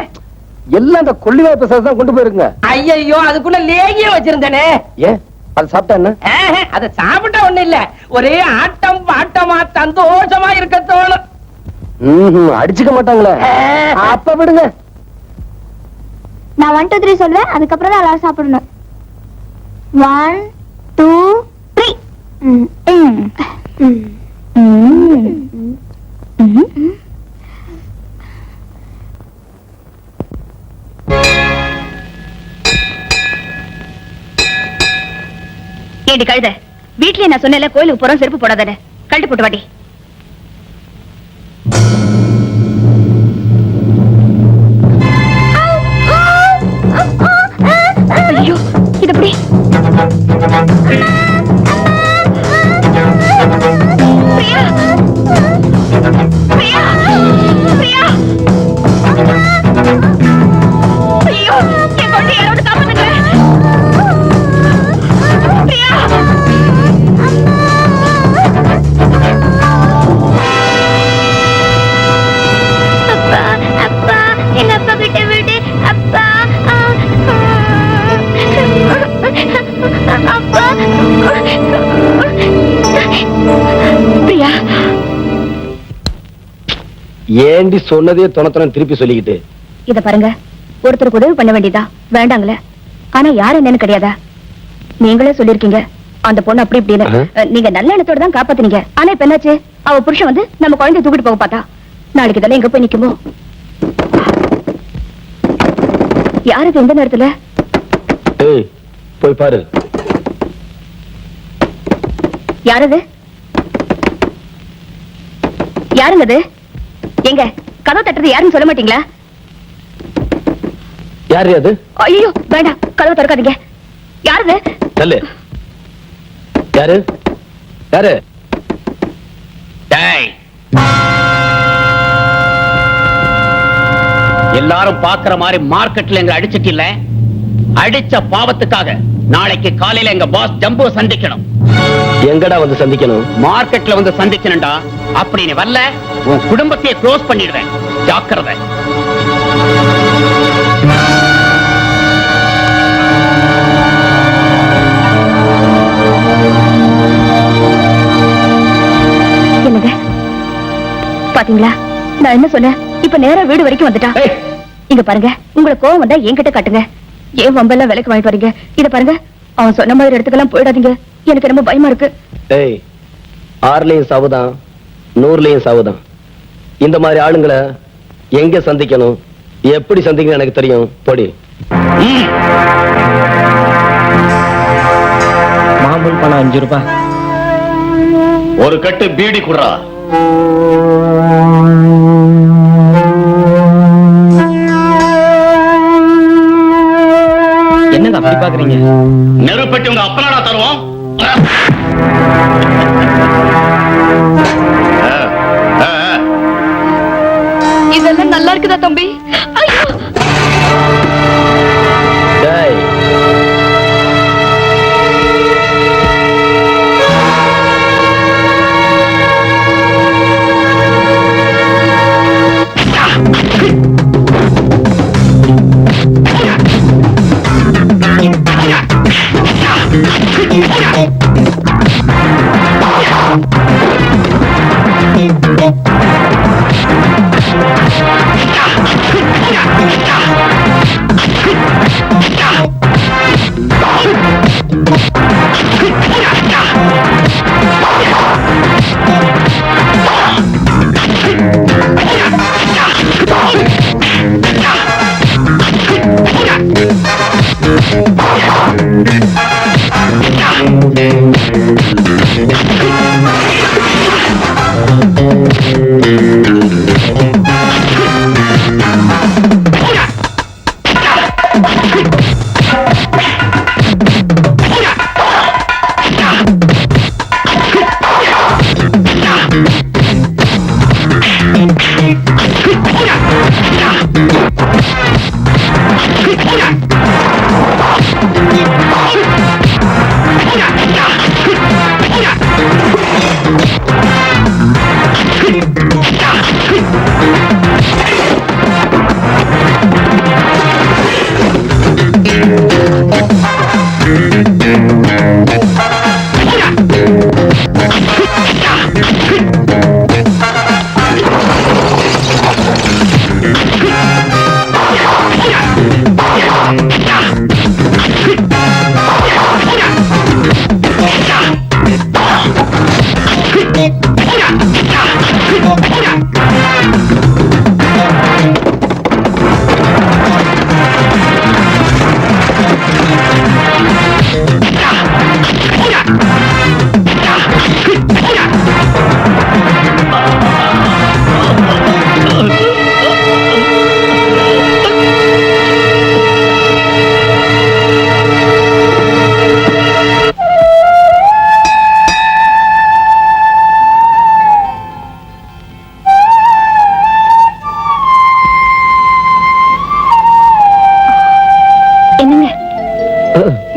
எல்லாம் அந்த கொள்ளிவாய் பிரசாதம் தான் கொண்டு போயிருங்க. ஐயோ, அதுக்குள்ள லேகியம் வச்சிருந்தனே. ஏன் அது சாப்பிட்டா என்ன? அத சாப்பிட்டா ஒண்ணு இல்ல, ஒரே ஆட்டம் பாட்டமா சந்தோஷமா இருக்க தோணும். அடிச்சுக்க மாட்டாங்களே. அப்ப விடுங்க. நான் 1 2 3 சொல்வேன், அதுக்கப்புறம் தான் எல்லாரும் சாப்பிடணும். 1 2 3. ஏடி கழுத, வீட்லயே நான் சொன்னேன்ல கோயிலுக்கு போறோம், செருப்பு போடாதே. கழட்டி போட்டு வாடி. ஐயோ, இது எப்படி? பிரியா! பிரியா! பிரியா! ஐயோ, என் கொண்டு யாராவது காப்பாத்துங்க. பிரியா! அப்பா, அப்பா, எங்க அப்பா கிட்ட விடு. அப்பா, அப்பா. பிரியா! ஏண்டி சொன்னதே தொணத்தனம் திருப்பி சொல்லிக்கிட்டு? இத பாருங்க, ஒருத்தருக்கு உதவி பண்ண வேண்டியதா வேண்டாங்களே. ஆனா யாரு என்னன்னு கிடையாதா? நீங்களே சொல்லிருக்கீங்க அந்த பொண்ணு அப்படி இப்படின்னு. நீங்க நல்ல எண்ணத்தோட தான் காப்பாத்துனீங்க. ஆனா இப்ப என்னாச்சு? அவ புருஷன் வந்து நம்ம குழந்தைய தூக்கிட்டு போக பார்த்தா. நாளைக்கு இதெல்லாம் எங்க போய் நிக்குமோ? யாருக்கு இந்த நேரத்துல? போய் பாரு. யாரது? யாருங்க அது? எங்க கதவு தட்டுறது யாருன்னு சொல்ல மாட்டீங்களா? யாரு அது? ஐயோ, வேண்டாம், கதவு திறக்காதீங்க. யாருது? சொல்லு. யாரு? யாரு? எல்லாரும் பாக்குற மாதிரி மார்க்கெட்ல எங்க அடிச்சிட்டு இல்ல. அடிச்ச பாவத்துக்காக நாளைக்கு காலையில எங்க பாஸ் ஜம்பு சந்திக்கணும். எங்கடா வந்து சந்திக்கணும்? மார்க்கெட்ல வந்து சந்திக்கணும்டா. அப்படி நீ வரல, உன் குடும்பத்தையே க்ளோஸ் பண்ணிடுவேன். ஜாக்கிரதை. என்னங்க பாத்தீங்களா, நான் என்ன சொன்னேன்? இப்ப நேரா வீடு வரைக்கும் வந்துட்டா. இங்க பாருங்க, உங்களுக்கு கோவம் வந்தா என்கிட்ட காட்டுங்க. ஏன் வம்பெல்லாம் விலைக்கு வாங்கிட்டு வரீங்க? இத பாருங்க, அவன் சொன்ன மாதிரி இடத்துக்கெல்லாம் போயிடாதீங்க. எனக்கு ரொம்ப பயமா இருக்கு. 6லயும் சாவுதான், 100லயும் சாவுதான். இந்த மாதிரி ஆளுங்களை எங்க சந்திக்கணும், எப்படி சந்திக்கணும் எனக்கு தெரியும். பொடி. மாமூல் பணம் 5 ரூபாய். ஒரு கட்டு பீடி குடுறா. என்னங்க அப்படி பாக்குறீங்க? நெருப்பட்டி உங்க அப்பனாடா தருவோம். இதெல்லாம் நல்லா இருக்குதா தம்பி? ஐயோ! டேய்,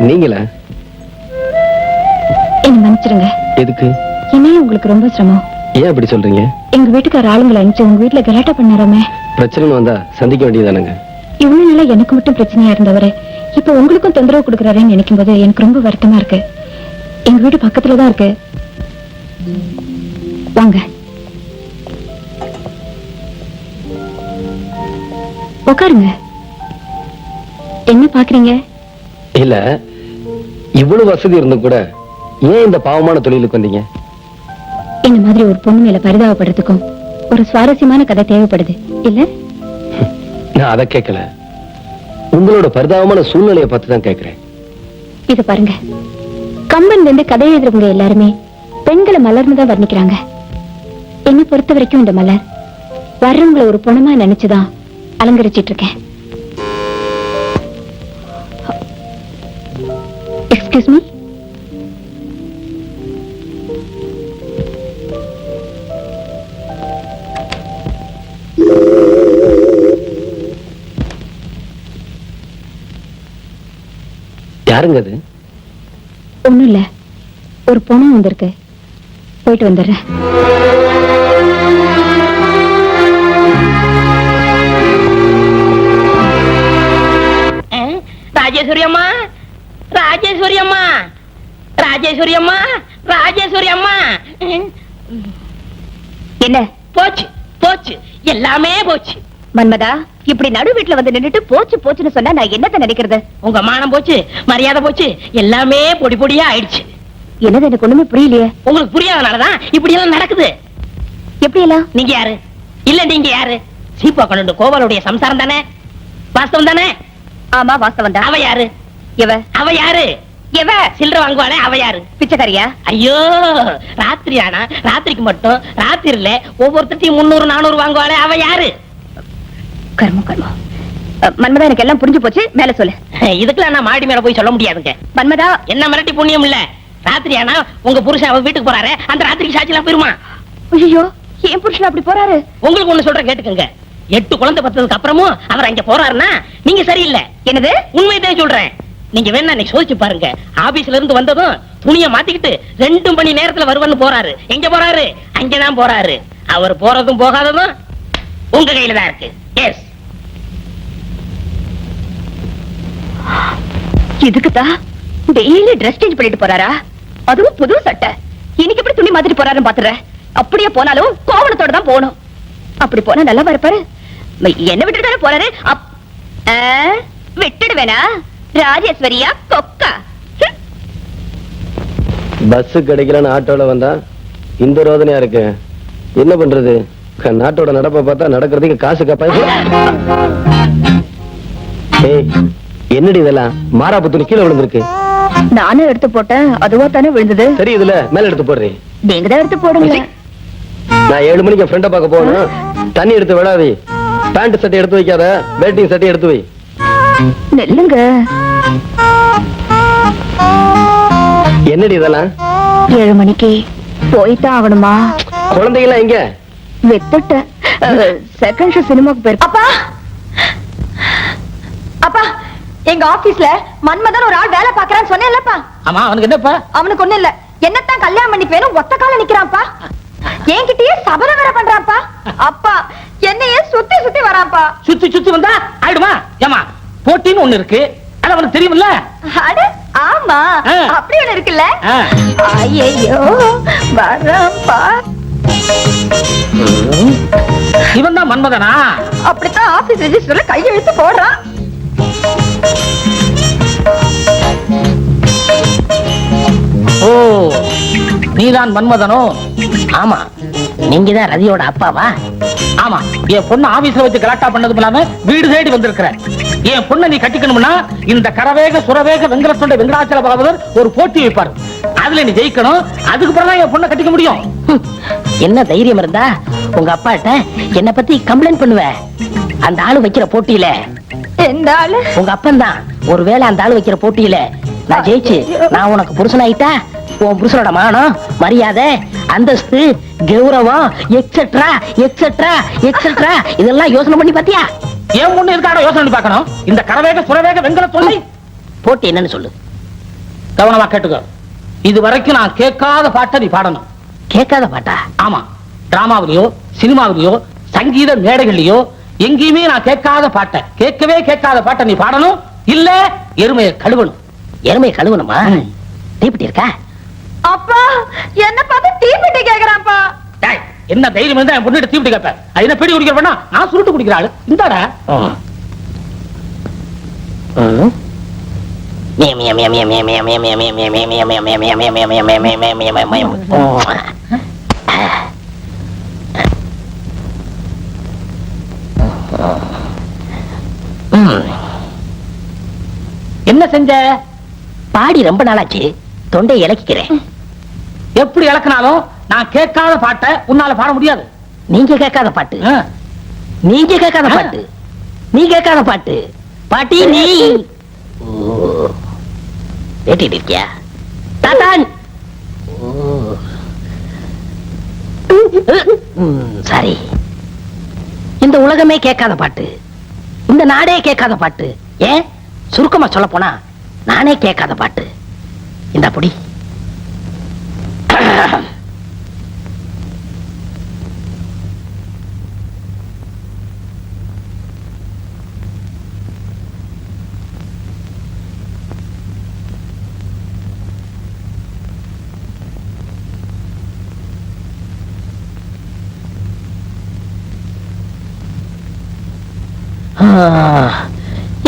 நீங்களா? என்ன மன்னிச்சிருங்க. எதுக்கு? என்னையும் உங்களுக்கு ரொம்ப சிரமம். ஏன் அப்படி சொல்றீங்க? எங்க வீட்டுக்கார ஆளுங்களை அனுப்பிச்சு உங்க வீட்டுல கலாட்டா பண்ணாராமே. பிரச்சனை வந்தா சந்திக்க வேண்டியதானுங்க. இவ்வளவு நாளா எனக்கு மட்டும் பிரச்சனையா இருந்தவரு இப்ப உங்களுக்கும் தொந்தரவு கொடுக்கறாருன்னு நினைக்கும் போது எனக்கு ரொம்ப வருத்தமா இருக்கு. எங்க வீடு பக்கத்துலதான் இருக்கு. வாங்க உட்காருங்க. என்ன பாக்குறீங்க? இல்ல, இவ்வளவு வசதி இருந்தும் கூட ஏன் இந்த பாவமான தொழிலுக்கு வந்தீங்க? இந்த மாதிரி ஒரு பொண்ணு மேல பரிதாபப்படுறதுக்கும் ஒரு சுவாரஸ்யமான கதை தேவைப்படுது இல்ல? நான் அதை கேட்கல, உங்களோட பரிதாபமான சூழ்நிலையை பார்த்து தான் கேட்கிறேன். இது பாருங்க, கம்பன் வந்து கதை எழுதுறவங்க எல்லாருமே பெண்களை மலர்னுதான் வர்ணிக்கிறாங்க. என்னை பொறுத்த வரைக்கும் இந்த மலர் வர்றவங்களை ஒரு பொணமா நினைச்சுதான் அலங்கரிச்சிட்டு இருக்கேன். Excuse me. யாருங்க அது? ஒண்ணும் இல்ல, ஒரு பொண்ணு வந்திருக்கு. போயிட்டு வந்துடுறேன். ராஜேஸ்வரி அம்மா, ராஜேஸ்வரி அம்மா, ராஜேஸ்வரி அம்மா, ராஜேஸ்வரி அம்மா. என்ன போச்சு போச்சு, எல்லாமே போச்சு. மன்மதா, இப்படி நடு வீட்டுல வந்து நின்னுட்டு போச்சு போச்சுன்னு சொன்னா நான் என்னத்த நினைக்கிறது? உங்க மானம் போச்சு, மரியாதை போச்சு, எல்லாமே பொடி பொடியா ஆயிடுச்சு. என்னது எனக்கு ஒண்ணுமே புரியலையே. உங்களுக்கு புரியாதனாலதான் இப்படி எல்லாம் நடக்குது. எப்படி எல்லாம்? நீங்க யாரு? இல்ல நீங்க யாரு? சீப்பா கண்டு கோபாலுடைய சம்சாரம் தானே? வாஸ்தவம் தானே? ஆமா வாஸ்தவம் தான். அவ யாரு? இவ அவ யாரு? எவ சில்லற வாங்குவாளே அவ யாரு? பிச்சைக்காரியா? ஐயோ, ராத்திரி ஆனா ராத்திரிக்கு மட்டும் ராத்திரில ஒவ்வொருத்தையும் 300 400 வாங்குவாளே அவ யாரு? கர்மம் கர்மம். மன்மதா, எனக்கு எல்லாம் புரிஞ்சு போச்சு, மேல சொல்லு. இதுக்கெல்லாம் நான் மாடி மேல போய் சொல்ல முடியாதுங்க. மன்மதா, என்ன மிரட்டி புண்ணியம் இல்ல. ராத்திரி ஆனா உங்க புருஷன் அவ வீட்டுக்கு போறாரு, அந்த ராத்திரிக்கு சாட்சிலாம் போயிருமா? ஐயோ, என் புருஷன் அப்படி போறாரு? உங்களுக்கு ஒண்ணு சொல்றேன் கேட்டுக்கங்க. 8 குழந்தை பத்ததுக்கு அப்புறமும் அவர் அங்க போறாருன்னா நீங்க சரியில்லை. என்னது? உண்மையதான் சொல்றேன். நீங்க வேணா இன்னைக்கு சோதிச்சு பாருங்க. ஆபீஸ்ல இருந்து வந்ததும் துணியை மாத்திக்கிட்டு 2 மணி நேரத்துல வருவன்னு போறாரு. எங்க போறாரு? அங்கதான் போறாரு. அவர் போறதும் போகாததும் உங்க கையில தான் இருக்கு. எஸ். இதுக்குதான் டெய்லி ட்ரெஸ் சேஞ்ச் பண்ணிட்டு போறாரா? அதுவும் புது சட்டை. இன்னைக்கு எப்படி துணி மாதிரி போறாருன்னு பாத்துறேன். அப்படியே போனாலும் கோவணத்தோட தான் போகணும். அப்படி போனா நல்லா இருப்பாரு. என்ன விட்டுட்டு போறாரு? விட்டுடுவேனா? ராஜேஸ்வரியா கொக்கா? பஸ் கிடைக்கலன்னு ஆட்டோல வந்தா இந்த ரோதனையா இருக்கு. என்ன பண்றது? நாட்டோட நடப்ப பார்த்தா நடக்கிறதுக்கு காசு கப்பாய். என்னடி இதெல்லாம்? மாறாப்பு துணி கீழே விழுந்திருக்கு. நானும் எடுத்து போட்டேன், அதுவா தானே விழுந்தது. சரி, இதுல மேல எடுத்து போடுறேன். நீங்க தான் எடுத்து போடுங்க. நான் 7 மணிக்கு ஃப்ரெண்ட பார்க்க போகணும். தண்ணி எடுத்து விடாதே. பேண்ட் சட்டை எடுத்து வைக்காத, பேட்டிங் சட்டை எடுத்து வை. நெல்லுங்க. என்னடி இதெல்லாம்? 7 மணிக்கு போய்தான் ஆகணுமா? குழந்தைகளாம் எங்க? வித்துட்டேன். செகண்ட் ஷோ சினிமாக்கு போயிருக்கு. அப்பா அப்பா, எங்க ஆபீஸ்ல மன்மதன் ஒரு ஆள் வேலை பாக்குறான்னு சொன்னேன்லப்பா. ஆமா, அவனுக்கு என்னப்பா? அவனுக்கு ஒண்ணு இல்ல, என்னத்தான் கல்யாணம் பண்ணிக்கு வேணும் ஒத்த கால நிக்கிறான்ப்பா. என்கிட்டயே சபர வேற பண்றான்ப்பா. அப்பா, என்னையே சுத்தி சுத்தி வரான்ப்பா. சுத்தி சுத்தி வந்தா ஆயிடுமா? ஏமா, போட்டின்னு ஒண்ணு இருக்கு, அது அவனுக்கு தெரியும்ல? அட ஆமா, அப்படி ஒண்ணு இருக்குல்ல. ஐயோ, வரான்ப்பா. இவன் தான் மன்மதனா? அப்படித்தான் ஆபீஸ் ரெஜிஸ்டர்ல கையெழுத்து போடுறான். ஓ, நீதான் மன்மதனோ? ஆமா, நீங்க தான் ரதியோட அப்பாவா? ஆமா, என் பொண்ணு ஆபீஸ்ல வச்சு கலாட்டா பண்ணதும் இல்லாம வீடு தேடி வந்திருக்கிற. என் பொண்ணை நீ கட்டிக்கணும்னா இந்த கரவேக சுரவேக வெங்கடத்தொண்டை வெங்கடாச்சல பாகவதர் ஒரு போட்டி வைப்பாரு. அதுல நீ ஜெயிக்கணும். அதுக்கு பிறகு என் பொண்ணை கட்டிக்க முடியும். என்ன தைரியம் இருந்தா உங்க அப்பாட்ட என்ன பத்தி கம்ப்ளைண்ட் பண்ணுவ? அந்த ஆளு வைக்கிற போட்டியில எந்த ஆளு? உங்க அப்பன் தான். ஒருவேளை அந்த ஆளு வைக்கிற போட்டியில நான் ஜெயிச்சு நான் உனக்கு புருஷனாயிட்டா உன் புருஷனோட மானம், மரியாதை, அந்தஸ்து, கௌரவம் எக்ஸெட்ரா எக்ஸெட்ரா எக்ஸெட்ரா இதெல்லாம் யோசனை பண்ணி பாத்தியா? என் பொண்ணு எதுக்காக யோசனை பண்ணி பார்க்கணும்? இந்த கரவேக சுரவேக வெங்கடத்தொண்டை போட்டி என்னன்னு சொல்லு. கவனமா கேட்டுக்கோ. இது வரைக்கும் நான் கேட்காத பாட்டை நீ பாடணும். கேட்காத பாட்டா? ஆமா, டிராமாவிலயோ சினிமாவிலயோ சங்கீத மேடைகள்லயோ எங்கேயுமே நான் கேட்காத பாட்டை, கேட்கவே கேட்காத பாட்டை நீ பாடணும். இல்ல எருமையை கழுவணும். எருமையை கழுவணுமா? தீப்பிட்டி இருக்கா? அப்பா, என்ன பார்த்து தீப்பிட்டி கேக்குறான்ப்பா. டேய், என்ன தைரியம் இருந்தா என் பொண்ணுகிட்ட தீப்பிட்டி கேட்பேன்? அது என்ன பெடி குடிக்கிற பண்ணா? நான் சுருட்டு குடிக்கிற ஆளு. இந்தாடா. என்ன செஞ்ச? பாடி ரொம்ப நாளாச்சு, தொண்டை இலக்கிக்கிறேன். எப்படி இலக்கினாலும் நான் கேட்காத பாட்டை உன்னால பாட முடியாது. நீங்க கேட்காத பாட்டு, நீங்க கேட்காத பாட்டு, நீ கேட்காத பாட்டு. பாட்டி நீ கேட்டுட்டு இருக்கியா? தாத்தான். சரி, இந்த உலகமே கேட்காத பாட்டு, இந்த நாடே கேட்காத பாட்டு, ஏன் சுருக்கமா சொல்ல போனா நானே கேட்காத பாட்டு. இந்த புடி.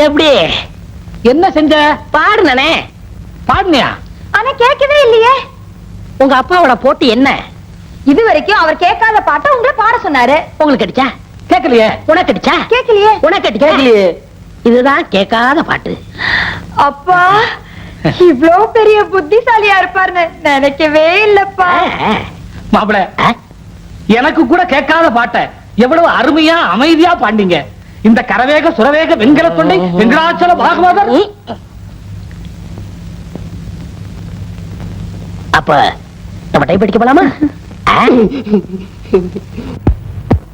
எப்படி? என்ன செஞ்ச? பாடுனே. பாடுனியா? ஆனா கேட்கவே இல்லையே. உங்க அப்பாவோட போட்டி என்ன? இது வரைக்கும் அவர் கேட்காத பாட்டை உங்களை பாட சொன்னாரு. உங்களுக்கு அடிச்சா? கேட்கலையே. உனக்கு அடிச்சா? கேட்கலையே. உனக்கு அடிச்சா? இதுதான் கேட்காத பாட்டு. அப்பா, இவ்ளோ பெரிய புத்திசாலியா இருப்பார்னு நினைக்கவே இல்லப்பா. மாப்பிள, எனக்கு கூட கேட்காத பாட்டை எவ்வளவு அருமையா அமைதியா பாண்டிங்க. இந்த கரவேக சுரவேக வெண்கல தொண்டை வெங்கடாச்சல பாகவதர். அப்ப நம்ம டைப் அடிக்க போலாமா?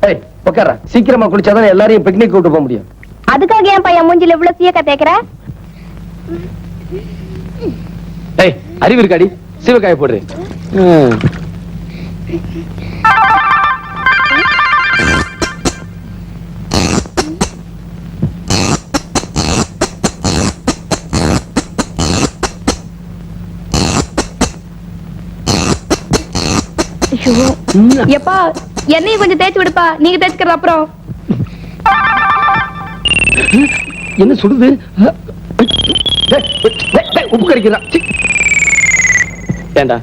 ஏய் உட்கார, சீக்கிரமா குளிச்சாதான் எல்லாரையும் பிக்னிக் கூட்டு போக முடியும். அதுக்காக என் பையன் மூஞ்சில இவ்வளவு சீக்க தேய்க்கிற? ஏய் அறிவு இருக்காடி, சீவக்காய போடுறேன். எப்பா என்னையும் கொஞ்சம் தேய்ச்சி விடுப்பா, நீங்க தேய்ச்சிக்கிற அப்புறம். என்ன சுடுது? உப்பு கறிக்கிறா. ஏண்டா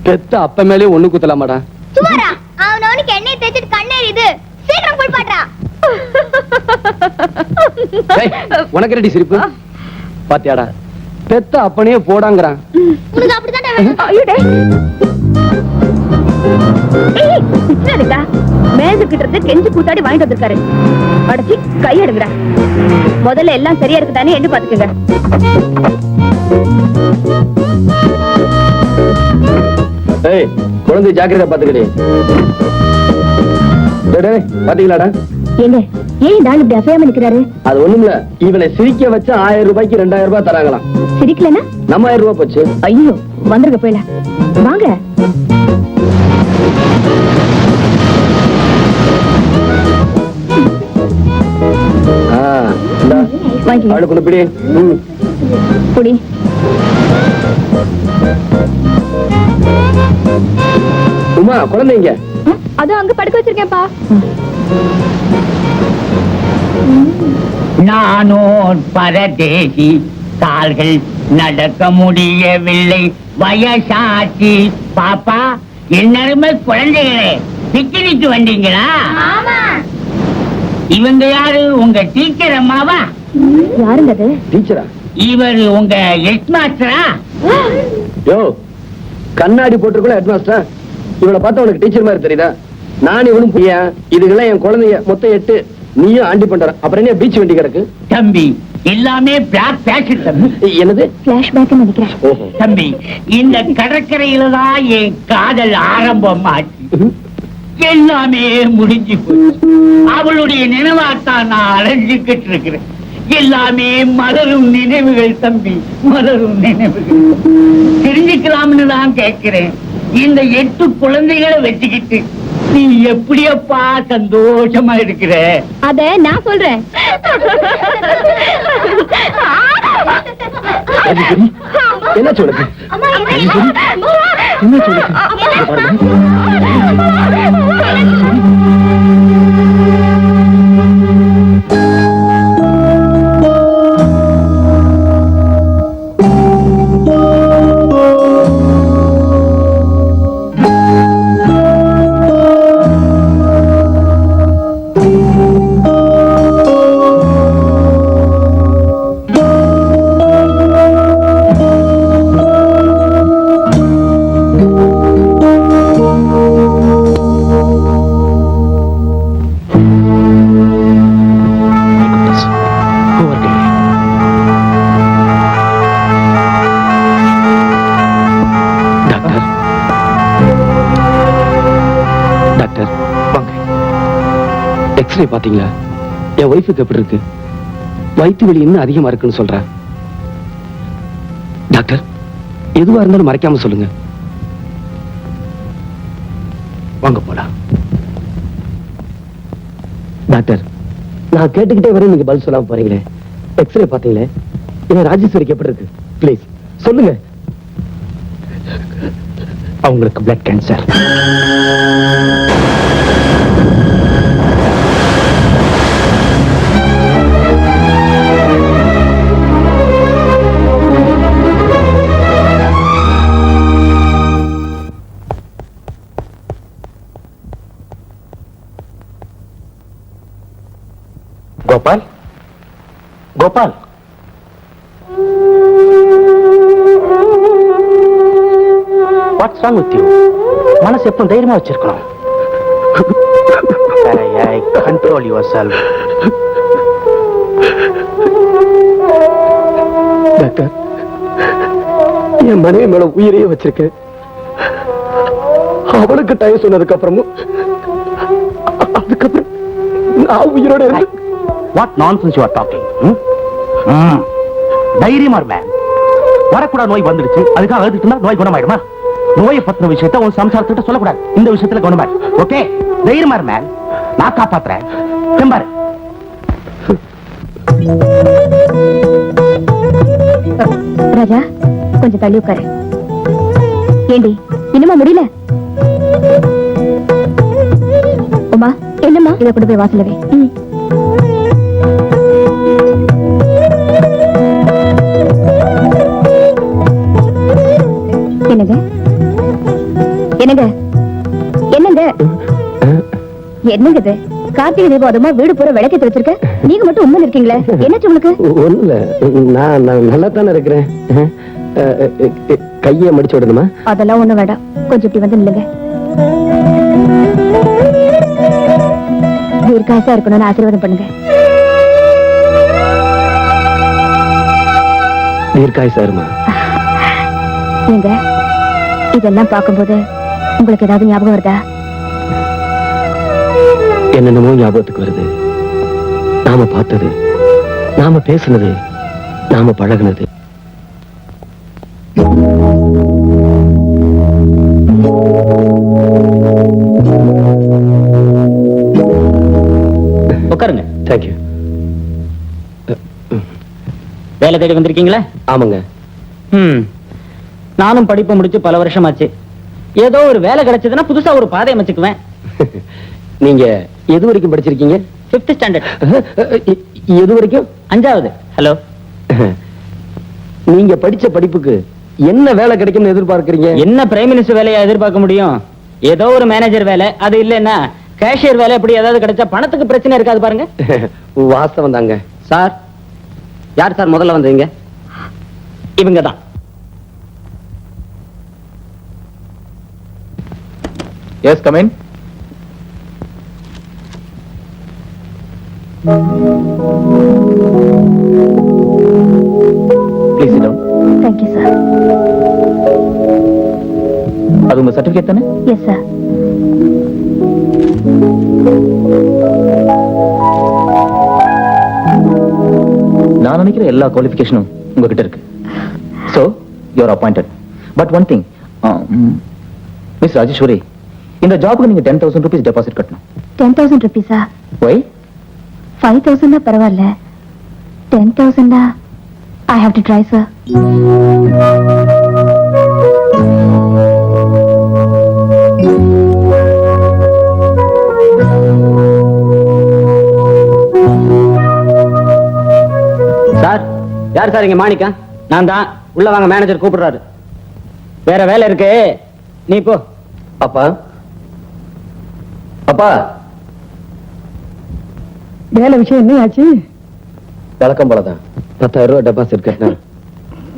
பெத்த அப்ப மேலே ஒண்ணு குத்தலாமாடா? சுமாரா அவனுக்கு எண்ணெய் தேய்ச்சிட்டு கண்ணேறிது, சீக்கிரம் குளிப்பாட்டா. உனக்கு ரெடி சிரிப்பு பாத்தியாடா? பெத்த அப்பனே போடாங்கறான். உனக்கு அப்படிதான் மேஜுக்கிட்ட இருந்து கெஞ்சி கூத்தாடி வாங்கிட்டு வந்திருக்காரு. அடச்சி கை எடுங்கடா. முதல்ல எல்லாம் சரியா இருக்குதானே எண்ணி பாத்துக்கங்க. ஏய் குழந்தை ஜாக்கிரதை பாத்துக்கடி. பாத்தீங்களாடா? ஏங்க ஏன் இந்த ஆள் இப்படி அசையாம நிக்கிறாரு? அது ஒண்ணுமில்ல, இவனை சிரிக்க வச்சா 1000 ரூபாய்க்கு 2000 ரூபாய் தராங்களாம். சிரிக்கலனா நம்ம 1000 ரூபாய் போச்சு. ஐயோ வந்துருங்க போயில வாங்க. ஆளுக்குள்ள பிடி. குடி. உமா குழந்தைங்க அது அங்க படுக்க வச்சிருக்கேன்ப்பா. நானோ பரதேசி, கால்கள் நடக்க முடியவில்லை, வயசாச்சு. பாப்பா, என்னருமே குழந்தைகளே, பிக்னிக்கு வந்தீங்களா? இவங்க யாரு? உங்க டீச்சர் அம்மாவா? யாருங்க அது? டீச்சரா? இவர் உங்க ஹெட் மாஸ்டரா? யோ கண்ணாடி போட்டுருக்கல ஹெட் மாஸ்டர். இவளை பார்த்தா உனக்கு டீச்சர் மாதிரி தெரியுதா? நான் இவனும் பையன், இதுக்கெல்லாம் என் குழந்தைய மொத்தம் 8. நீயும் ஆண்டி பண்ற, அப்புறம் என்ன பீச் வண்டி கிடக்கு? தம்பி எல்லாமே பிளாக் பேஷன் தம்பி. என்னது? பிளாஷ்பேக் நினைக்கிறேன். தம்பி இந்த கடற்கரையில தான் என் காதல் ஆரம்பமாச்சு. எல்லாமே முடிஞ்சு போச்சு. அவளுடைய நினைவாத்தான் நான் அலைஞ்சுக்கிட்டு இருக்கிறேன். எல்லாமே மலரும் நினைவுகள் தம்பி, மலரும் நினைவுகள். தெரிஞ்சுக்கலாம்னு தான் கேட்கிறேன். இந்த 8 குழந்தைகளை வச்சுக்கிட்டு நீ எப்படியப்பா சந்தோஷமா இருக்கிற? அத நான் சொல்றேன். என்ன சொல்லுங்க? என்ன சொல்லுங்க? எக்ஸ்ரே பாத்தீங்களா? என் ஒய்ஃபுக்கு எப்படி இருக்கு? வயிற்று வலி இன்னும் அதிகமா இருக்குன்னு சொல்ற. டாக்டர் எதுவா இருந்தாலும் மறைக்காம சொல்லுங்க. வாங்க போலாம். டாக்டர் நான் கேட்டுக்கிட்டே வரேன், நீங்க பதில் சொல்லாம போறீங்களே. எக்ஸ்ரே பாத்தீங்களே, என் ராஜேஸ்வரிக்கு எப்படி இருக்கு? பிளீஸ் சொல்லுங்க. அவங்களுக்கு blood cancer. Gopal, Gopal, what's wrong with you? மனசு எப்பவும் தைரியமா வச்சிருக்கணும். Control your self. டாக்டர், என் மனைவி மேல உயிரையே வச்சிருக்கேன். அவளுக்கு டைம் சொன்னதுக்கு அப்புறமும் அதுக்கப்புறம் நான் உயிரோட இருந்து what nonsense you are talking? தைரியமா இருப்ப. வரக்கூடாத நோய் வந்துடுச்சு, அதுக்காக அழுதுட்டு இருந்தா நோய் குணமாயிடுமா? நோயை பத்தின விஷயத்த உன் சம்சாரத்திட்ட சொல்லக்கூடாது. இந்த விஷயத்துல குணமாயிடு. ஓகே, தைரியமா இருப்ப. நான் காப்பாத்துறேன். செம்பாரு. ராஜா, கொஞ்சம் தள்ளி உட்காரு. ஏண்டி இன்னுமா முடியல? உமா, என்னம்மா? இதை கொண்டு போய் வாசலவே. என்னங்க என்னங்க என்னங்க என்னங்க இது? கார்த்திகை தீபம் அதுமா வீடு பூரா விளக்கேத்தி வச்சிருக்க, நீங்க மட்டும் உண்மை இருக்கீங்களே, என்னாச்சு உங்களுக்கு? ஒண்ணு இல்ல, நான் நல்லா தானே இருக்கிறேன். கையை மடிச்சு விடணுமா? அதெல்லாம் ஒண்ணு வேண்டாம், கொஞ்சம் இப்படி வந்து நில்லுங்க. தீர்க்காசா இருக்கணும்னு ஆசீர்வாதம் பண்ணுங்க. தீர்க்காய் சாருமா. நீங்க இதெல்லாம் பார்க்கும்போது உங்களுக்கு ஏதாவது ஞாபகம் வருதா? என்னென்னமோ ஞாபகத்துக்கு வருது. நாம பார்த்தது, நாம பேசுனது, நாம பழகுனது. உட்காருங்க. தேங்க்யூ. வேலை தேடி வந்திருக்கீங்களா? ஆமாங்க. நானும் படிப்பு முடிச்சு பல வருஷம் ஆச்சு. ஏதோ ஒரு வேலை கிடைச்சதுன்னா புதுசா ஒரு பாதை அமைச்சுக்குவேன். நீங்க எது வரைக்கும் படிச்சிருக்கீங்க? 5th standard. எது வரைக்கும்? 5வது. ஹலோ. நீங்க படிச்ச படிப்புக்கு என்ன வேலை கிடைக்கும்னு எதிர்பார்க்கறீங்க? என்ன பிரைம் மினிஸ்டர் வேலையா எதிர்பார்க்க முடியும்? ஏதோ ஒரு மேனேஜர் வேலை, அது இல்லைன்னா கேஷியர் வேலை, எப்படி ஏதாவது கிடைச்சா பணத்துக்கு பிரச்சனை இருக்காது பாருங்க. வாஸ்தவம் தாங்க. சார், யார் சார் முதல்ல வந்தீங்க? இவங்க தான். Yes, come in. Please sit down. Thank you sir. அது உங்க சர்டிபிகேட் தானே? Yes sir. நான் நினைக்கிற எல்லா குவாலிஃபிகேஷனும் உங்ககிட்ட இருக்கு. So, you are appointed. But one thing, Miss Rajeshwari, இந்த ஜாபுக்கு நீங்க 10,000 rupees டெபாசிட் கட்டணும். 10,000 rupees-ஆ? Why? 5,000 பரவாயில்ல, 10,000 I have to try, sir. Sir, யார் சார் இங்க மாணிக்கா? நான் தான். உள்ள வாங்க, மேனேஜர் கூப்பிடுறாரு. வேற வேலை இருக்கு, நீ போ. அப்பா, அப்பா, வேலை விஷயம் என்ன ஆச்சு? வழக்கம் போலதான் 10,000 ரூபாய் டெபாசிட் கட்டினா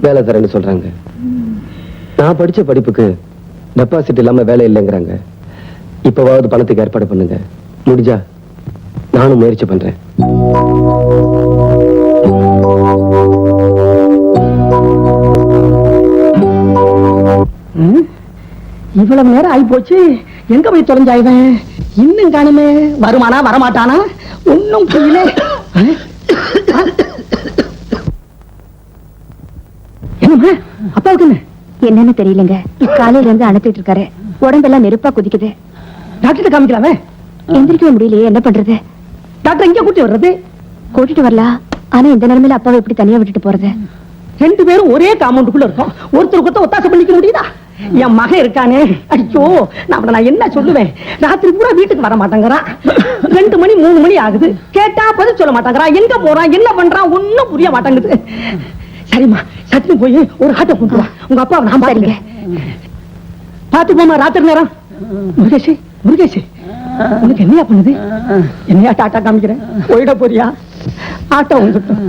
வேலை தரேன்னு சொல்றாங்க. நான் படிச்ச படிப்புக்கு டெபாசிட் இல்லாம வேலை இல்லைங்கிறாங்க. இப்பவாவது பணத்துக்கு ஏற்பாடு பண்ணுங்க. முடிஞ்சா நானும் முயற்சி பண்றேன். இவ்வளவு நேரம் ஆகி போச்சு, எங்க போய் தொலைஞ்சாய்வன்? இன்னும் காணுமே. வருமானா வரமாட்டானா ஒன்னும் புரியல. என்னம்மா, அப்பாவுக்கு என்ன? என்னன்னு தெரியலங்க, காலையில இருந்து அனுப்பிட்டு இருக்காரு. உடம்பெல்லாம் நெருப்பா குதிக்குது. டாக்டர் காமிக்கலாமே. எந்திரிக்க முடியலையே, என்ன பண்றது? டாக்டர் எங்க கூட்டி வர்றது? கூட்டிட்டு வரலாம், ஆனா இந்த நிலைமையில அப்பாவை எப்படி தனியா விட்டுட்டு போறது? 2 பேரும் ஒரே காம்பவுண்டுக்குள்ள இருக்கோம், ஒருத்தருக்கு ஒத்தாசை பண்ணிக்க முடியுதா? என் மகன் இருக்கானே, ஐயோ, நான் என்ன சொல்லுவேன்? ராத்திரி பூரா வீட்டுக்கு வர மாட்டேங்கிறான். 2 மணி 3 மணி ஆகுது, கேட்டா பதில் சொல்ல மாட்டேங்கிறான். எங்க போறான், என்ன பண்றான், ஒண்ணும் புரிய மாட்டேங்குது. சரிம்மா, சட்னி போய் ஒரு ஆட்டோ கொண்டு வா. உங்க அப்பா நான் பாருங்க. பாத்து போமா, ராத்திரி நேரம். முருகேஷ், முருகேஷ், உனக்கு என்னையா பண்ணுது? என்னையா டாட்டா காமிக்கிறேன், போயிட போறியா? ஆட்டோ வந்துட்டோம்.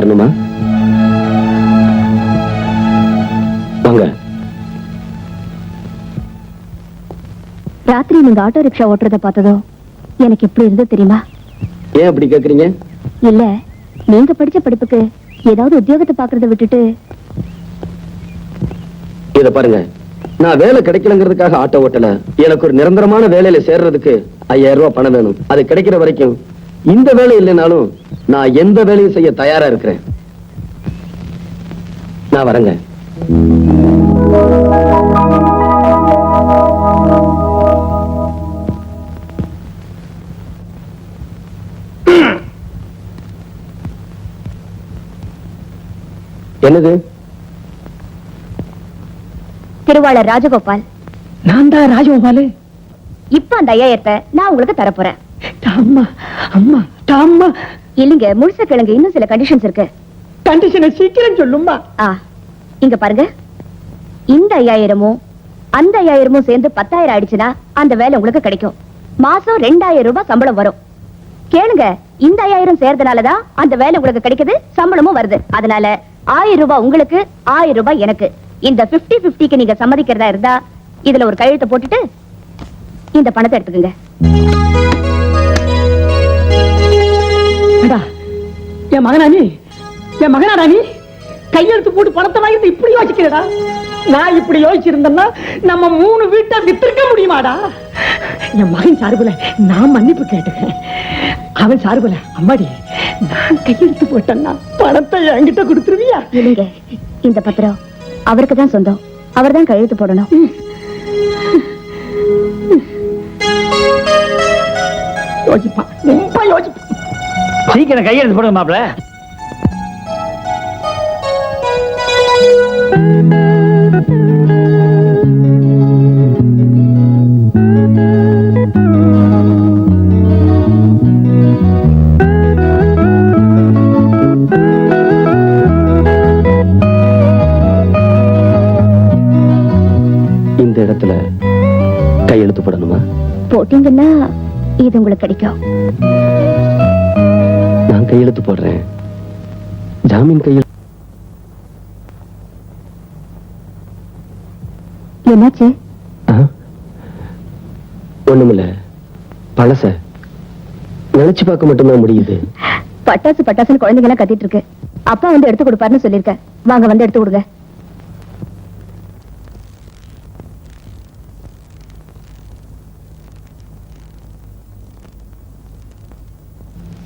வரணுமா? வாங்க. ராத்திரி நீங்க ஆட்டோ ரிக்ஷா ஓட்டுறத பார்த்ததோ எனக்கு எப்படி இருந்தது தெரியுமா? ஏன் அப்படி கேக்குறீங்க? இல்ல, நீங்க படிச்ச படிப்புக்கு ஏதாவது உத்தியோகத்தை பாக்குறத விட்டுட்டு. இத பாருங்க, நான் வேலை கிடைக்கலங்கிறதுக்காக ஆட்டோ ஓட்டல. எனக்கு ஒரு நிரந்தரமான வேலையில சேர்றதுக்கு 5000 ரூபாய் பணம் வேணும். அது கிடைக்கிற வரைக்கும் இந்த வேலை இல்லைனாலும் நான் எந்த வேலையும் செய்ய தயாரா இருக்கிறேன். நான் வரேங்க. என்னது? திருவாளர் ராஜகோபால். நான் தான் ராஜகோபாலு. இப்ப அந்த 5000 நான் உங்களுக்கு தரப்போறேன். அம்மா அம்மா அம்மா. இல்லைங்க, முழுச கிழங்கு இன்னும் சில கண்டிஷன்ஸ் இருக்கு. கண்டிஷனை சீக்கிரம் சொல்லுமா. இங்க பாருங்க, இந்த 5000மும் அந்த 5000மும் சேர்ந்து 10000 ஆயிடுச்சுன்னா அந்த வேலை உங்களுக்கு கிடைக்கும். மாசம் 2000 ரூபாய் சம்பளம் வரும். கேளுங்க, இந்த 5000 சேர்ந்தனாலதான் அந்த வேலை உங்களுக்கு கிடைக்குது, சம்பளமும் வருது. அதனால 1000 ரூபாய் உங்களுக்கு, 1000 ரூபாய் எனக்கு. இந்த 50-50க்கு நீங்க சம்மதிக்கிறதா இருந்தா இதுல ஒரு கையெழுத்து போட்டுட்டு இந்த பணத்தை எடுத்துக்கங்க. என் மகனானி, என் மகனானி கையெழுத்து போட்டு பணத்தை வாங்கிட்டு இப்படி யோசிக்கிறடா. நான் இப்படி யோசிச்சிருந்தேன்னா நம்ம 3 வீட்டை வித்திருக்க முடியுமாடா? என் மகன் சார்புல நான் மன்னிப்பு கேட்டுக்கிறேன். அவன் சார்புல அம்மாடி நான் கையெழுத்து போட்டேன்னா பணத்தை என்கிட்ட கொடுத்துருவியா? இல்லைங்க, இந்த பத்திரம் அவருக்கு தான் சொந்தம். அவர் தான் கையெழுத்து போடணும். யோசிப்பான், ரொம்ப யோசிப்பான். சீக்கிரம் கையெழுத்து போடுங்க மாப்பிள. இந்த இடத்துல கையெழுத்து போடணுமா? போட்டீங்கன்னா இது உங்களுக்கு கிடைக்கும். நான் கையெழுத்து போடுறேன். ஜாமீன் கையெழுத்து. என்னாச்சு? ஒண்ணுமில்ல, பழச நினைச்சு பார்க்க மட்டும்தான் முடியுது. பட்டாசு பட்டாசுன்னு குழந்தைங்க எல்லாம் கத்திட்டு இருக்கு. அப்பா வந்து எடுத்து கொடுப்பாருன்னு சொல்லிருக்கேன். வாங்க வந்து எடுத்து கொடுங்க.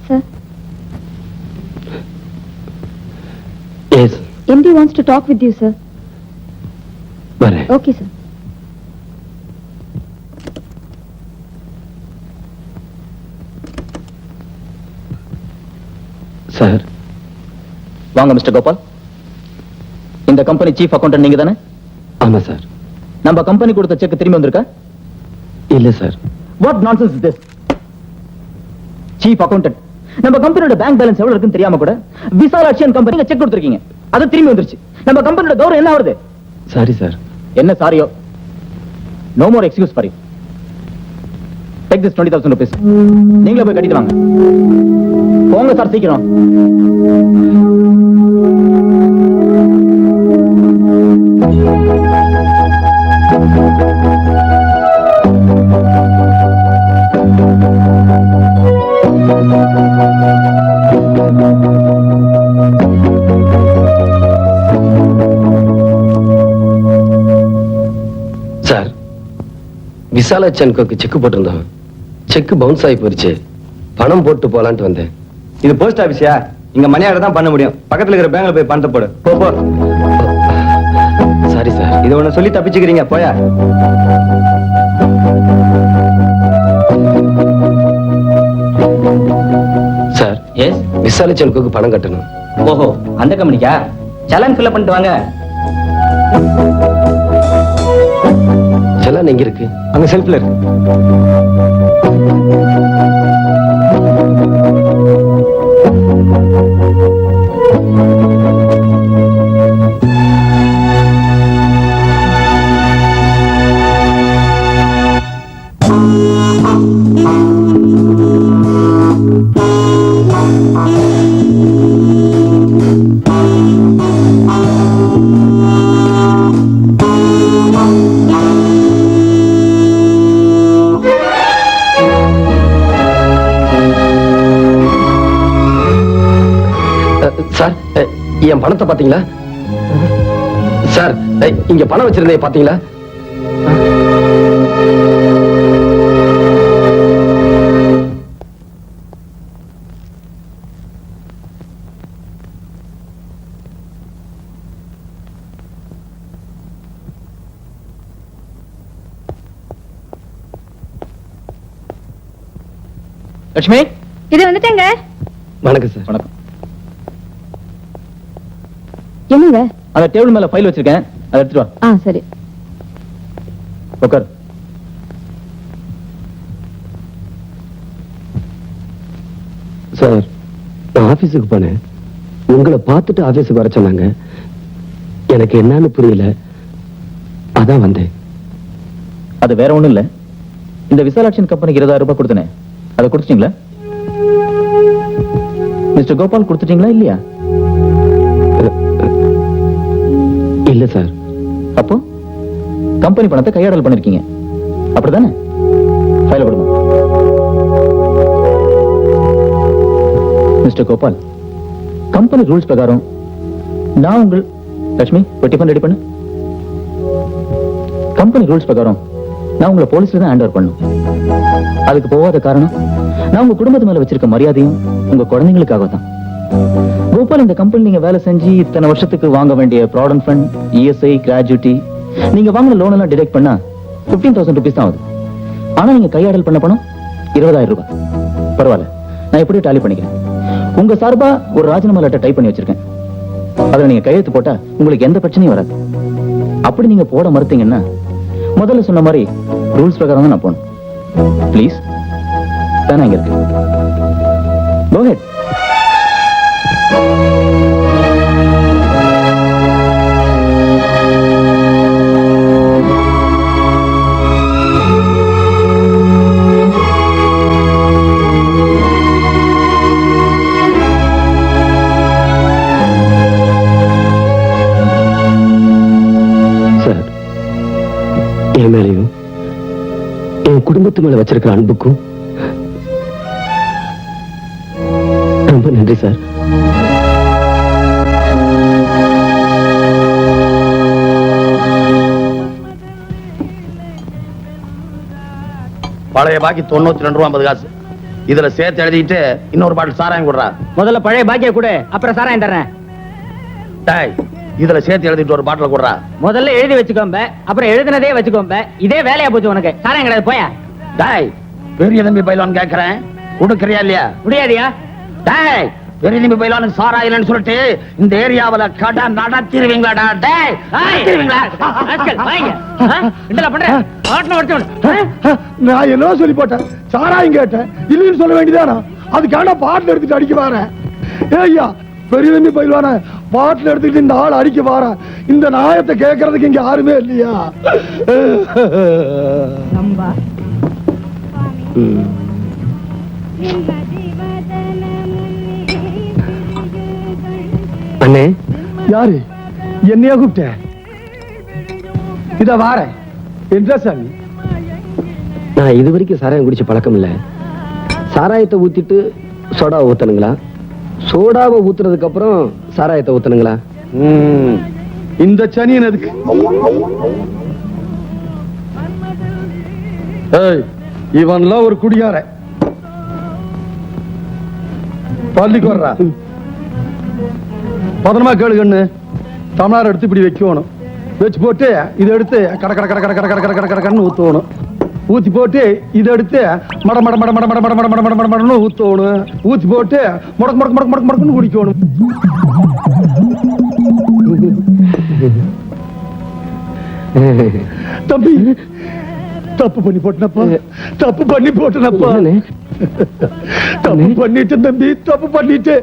Sir, yes, MD wants to talk with you, sir. வரேன். Okay, sir. சார், வாங்க மிஸ்டர் கோபால். இந்த கம்பெனி சீஃப் அக்கவுண்டன்ட் நீங்க தானே? ஆமா சார். நம்ம கம்பெனி கொடுத்த செக் திரும்பி வந்திருக்கா? இல்ல sir. What nonsense is this? Chief accountant நம்ம கம்பெனியோட பேங்க் பேலன்ஸ் எவ்வளவு இருக்குன்னு தெரியாம கூட விசாலாட்சியன் கம்பெனிக்கு செக் கொடுத்திருக்கீங்க. அது திரும்பி வந்துருச்சு. நம்ம கம்பெனியோட கௌரவம் என்ன ஆகுது? Sorry sir. என்ன சாரியோ? No more excuse for you. Take this 20,000 rupees. நீங்களே போய் கட்டிட்டு வாங்க. போங்க சார், சீக்கிரம். சார், விசாலாச்சனுக்கு செக் போட்டிருந்தோம். செக் பவுன்ஸ் ஆகி போயிருச்சு. பணம் போட்டு போலான்ட்டு வந்தேன். இது போஸ்ட் ஆபீஸா? இங்க மணி ஆர்டர் தான் பண்ண முடியும். பக்கத்துல இருக்கிற பேங்க்ல போய் பணத்தை போடு. போ போ. Sorry sir. இது ஒண்ணு சொல்லி தப்பிச்சுக்கிறீங்க, போயா. Sir, S. விசாலாச்சனுக்கு பணம் கட்டணும். ஓஹோ, அந்த கம்பெனிக்கா? சலான் ஃபில் பண்ணிட்டு வாங்க. செலான் எங்க இருக்கு? அங்க செல்ஃப்ல இருக்கு. என் பணத்தை பாத்தீங்களா சார்? இங்க பணம் வச்சிருந்தே பாத்தீங்களா? லட்சுமி, இது வந்துட்டேங்க. வணக்கம் சார். வணக்கம். என்னங்க? அந்த டேபிள் மேல ஃபைல் வச்சிருக்கேன், அதை எடுத்துட்டு வா. சரி. உட்கார். சார், நான் ஆபீஸுக்கு போனேன். உங்களை பார்த்துட்டு ஆபீஸுக்கு வர சொன்னாங்க. எனக்கு என்னன்னு புரியல, அதான் வந்தேன். அது வேற ஒண்ணும் இல்ல. இந்த விசாலாட்சியன் கம்பெனிக்கு 20,000 ரூபாய் கொடுத்தனே, அதை கொடுத்துட்டீங்களா? மிஸ்டர் கோபால் கொடுத்துட்டீங்களா இல்லையா? இல்ல சார். அப்போ கம்பெனி பணத்தை கையாடல் பண்ணிருக்கீங்க, அப்படிதானே? ஃபைல கொடுங்க. மிஸ்டர் கோபால், கம்பெனி ரூல்ஸ் பிரகாரம் நான் உங்கள் லட்சுமி பெட்டிப்பன் ரெடி பண்ணு. கம்பெனி ரூல்ஸ் பிரகாரம் நான் உங்களை போலீஸ்ல தான் ஹேண்ட் ஓவர் பண்ணும். அதுக்கு போகாத காரணம் நான் உங்க குடும்பத்து மேல வச்சிருக்க மரியாதையும் உங்க குழந்தைங்களுக்காக தான். கோபால், இந்த கம்பெனி நீங்க வேலை செஞ்சு இத்தனை வருஷத்துக்கு வாங்க வேண்டிய ப்ராவிடன்ட் ஃபண்ட், இஎஸ்ஐ, கிராஜுவிட்டி, நீங்க வாங்கின லோன் எல்லாம் டிடெக்ட் பண்ணா 15,000 rupees தான் ஆகுது. ஆனா நீங்க கையாடல் பண்ண பணம் 20,000 ரூபாய். பரவாயில்ல, நான் எப்படியும் டாலி பண்ணிக்கிறேன். உங்க சார்பா ஒரு ராஜினாமா லெட்டர் டைப் பண்ணி வச்சிருக்கேன். அதுல நீங்க கையெழுத்து போட்டா உங்களுக்கு எந்த பிரச்சனையும் வராது. அப்படி நீங்க போட மறுத்தீங்கன்னா முதல்ல சொன்ன மாதிரி ரூல்ஸ் பிரகாரம் தான் நான் போகணும். ப்ளீஸ், தானே இங்க இருக்கு. Go ahead. சார், என் மேலையும் என் குடும்பத்து மேல வச்சிருக்கிற அன்புக்கும் ரொம்ப நன்றி சார். பழைய பாக்கி 92 ரூபா 50 காசு. இதுல சேர்த்து எழுதிட்டு இன்னொரு பாட்டில் சாராயம் கொடுறா. முதல்ல பழைய பாக்கிய கொடு, அப்புறம் சாராயம் தர்றேன். டேய், இதுல சேர்த்து எழுதிட்டு ஒரு பாட்டில் கொடுறா. முதல்ல எழுதி வச்சுக்கோம்ப, அப்புறம் எழுதினதே வச்சுக்கோம்ப. இதே வேலையா போச்சு உனக்கு. சாராயம் கிடையாது, போயா. டேய், பெரிய தம்பி பைலான் கேக்குறேன், கொடுக்கறியா இல்லையா? முடியாதியா? டேய், பெரிய தம்பி பைலானுக்கு சாராயம் இல்லைன்னு சொல்லிட்டு இந்த ஏரியாவுல கடை நடத்திடுவீங்களாடா? டேய், நடத்திடுவீங்களா? ஆட்கள், வாங்க. என்னடா பண்ற? ஆட்டன வச்சு. நான் என்ன சொல்லி போட்டேன்? சாராயம் கேட்டேன், இல்லைன்னு சொல்ல வேண்டியதானா? அதுக்கான பாட்டில் எடுத்துட்டு அடிக்க வரேன். ஏய்யா, பெரிய தம்பி பயில்வான பாட்டில் எடுத்துக்கிட்டு இந்த ஆள் அடிக்க வரேன். இந்த நாயத்தை கேட்கறதுக்கு இங்க யாருமே இல்லையா? அண்ணே, யாரு? என்னையா கூப்பிட்ட? இத வாரேன். என்ன சாமி? நான் இது வரைக்கும் சாராயம் குடிச்ச பழக்கம் இல்ல. சாராயத்தை ஊத்திட்டு சோடாவை ஊத்தணுங்களா? சோடாவை ஊத்துறதுக்கு அப்புறம் சாராயத்தை ஊத்தணுங்களா? இந்த சனியன் எதுக்கு? இவன்லாம் ஒரு குடியார. பள்ளிக்கு வர்றா. பதனமா கேளு கண்ணு. தமிழார் எடுத்து இப்படி வைக்கணும். வச்சு போட்டு இதை எடுத்து கட கட கட கட கட கட கட கட கடன்னு ஊத்தணும். ஊத்தி போட்டு இதை எடுத்து மட மட மட மட மட மட மட மட மட மடன்னு ஊத்தணும். ஊத்தி போட்டு முடக்கு முடக்கு முடக்கு முடக்கு முடக்குன்னு குடிக்கணும். தம்பி, தப்பு பண்ணி போட்டனப்பா. தப்பு பண்ணி போட்டனப்பா. தப்பு பண்ணிட்டேன் தம்பி, தப்பு பண்ணிட்டு.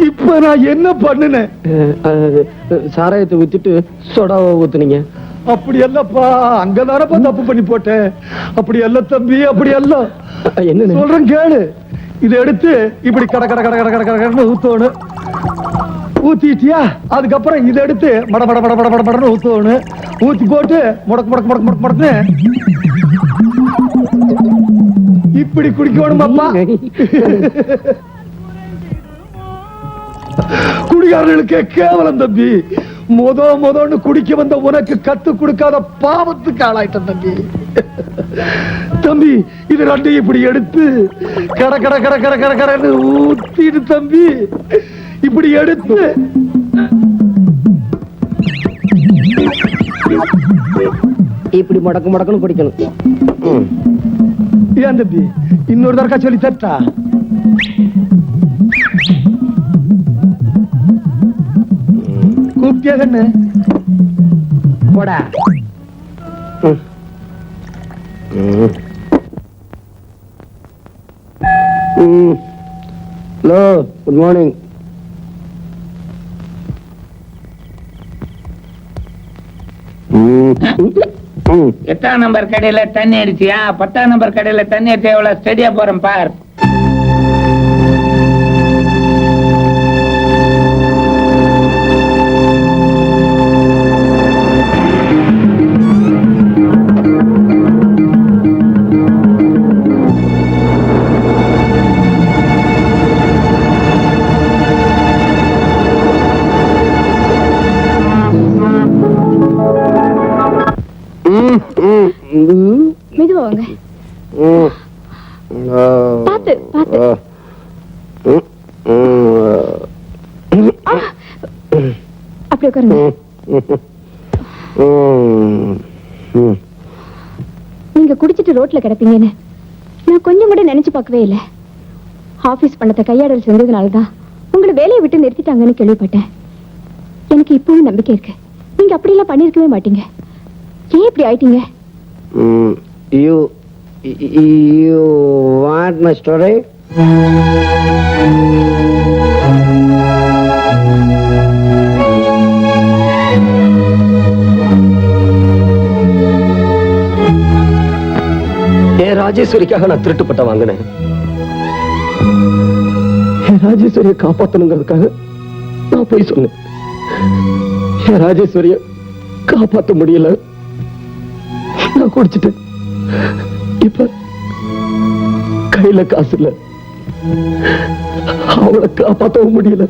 இப்ப நான் என்ன பண்ணுனேன்? சாராயத்தை ஊத்திட்டு சோடாவை ஊத்துனீங்க. அப்படி அல்லப்பா, அங்கதானப்பா தப்பு பண்ணி போட்டேன். அப்படி அல்ல தம்பி, அப்படி அல்ல. என்ன சொல்றேன் கேளு. இதை எடுத்து இப்படி கட கட கட கட கட கடன்னு ஊத்தணும். ஊத்திட்டியா? அதுக்கப்புறம் இதை எடுத்து மட மட மட மட மட மடன்னு ஊத்தணும். ஊத்தி போட்டு முடக்கு முடக்கு முடக்கு முடக்கு முடக்குன்னு இப்படி குடிக்கணும் அப்பா. குடிகாரர்களுக்கே கேவலம் தம்பி. மொதன்னு குடிக்க வந்த உனக்கு கத்து கொடுக்காத பாவத்துக்கு ஆளாயிட்ட தம்பி. தம்பி இது ரெண்டையும் இப்படி எடுத்து கட கட கட கட கட கடன்னு ஊத்திடு தம்பி. இப்படி எடுத்து இப்படி முடக்குன்னு குடிக்கணும். ஏன் தம்பி இன்னொரு தடக்கா சொல்லி தட்டா? கூப்பிட்டியா கண்ணு? போடா. Hello, good morning. எட்டாம் நம்பர் கடையில தண்ணி அடிச்சியா? 10ஆம் நம்பர் கடையில தண்ணி அடிச்சா எவ்வளவு ஸ்டடியா போறேன் பார். மெதுவா வாங்க. பாத்து பாத்து. அப்படி உட்காருங்க. நீங்க குடிச்சிட்டு ரோட்ல கிடப்பீங்கன்னு நான் கொஞ்சம் கூட நினைச்சு பார்க்கவே இல்லை. ஆபீஸ் பணத்தை கையாடல் செஞ்சதுனாலதான் உங்களை வேலையை விட்டு நிறுத்திட்டாங்கன்னு கேள்விப்பட்டேன். எனக்கு இப்பவும் நம்பிக்கை இருக்கு நீங்க அப்படி எல்லாம் பண்ணிருக்கவே மாட்டீங்க. ஏன் இப்படி ஆயிட்டீங்க? You want my story? என் ராஜேஸ்வரிக்காக நான் திருட்டுப்பட்ட வாங்கினேன். என் ராஜேஸ்வரியை காப்பாத்தணுங்கிறதுக்காக நான் போய் சொன்னேன். என் ராஜேஸ்வரிய காப்பாற்ற முடியல. நான் குடிச்சிட்டேன். இப்ப கையில காசு இல்ல. அவளை காப்பாற்றவும் முடியல.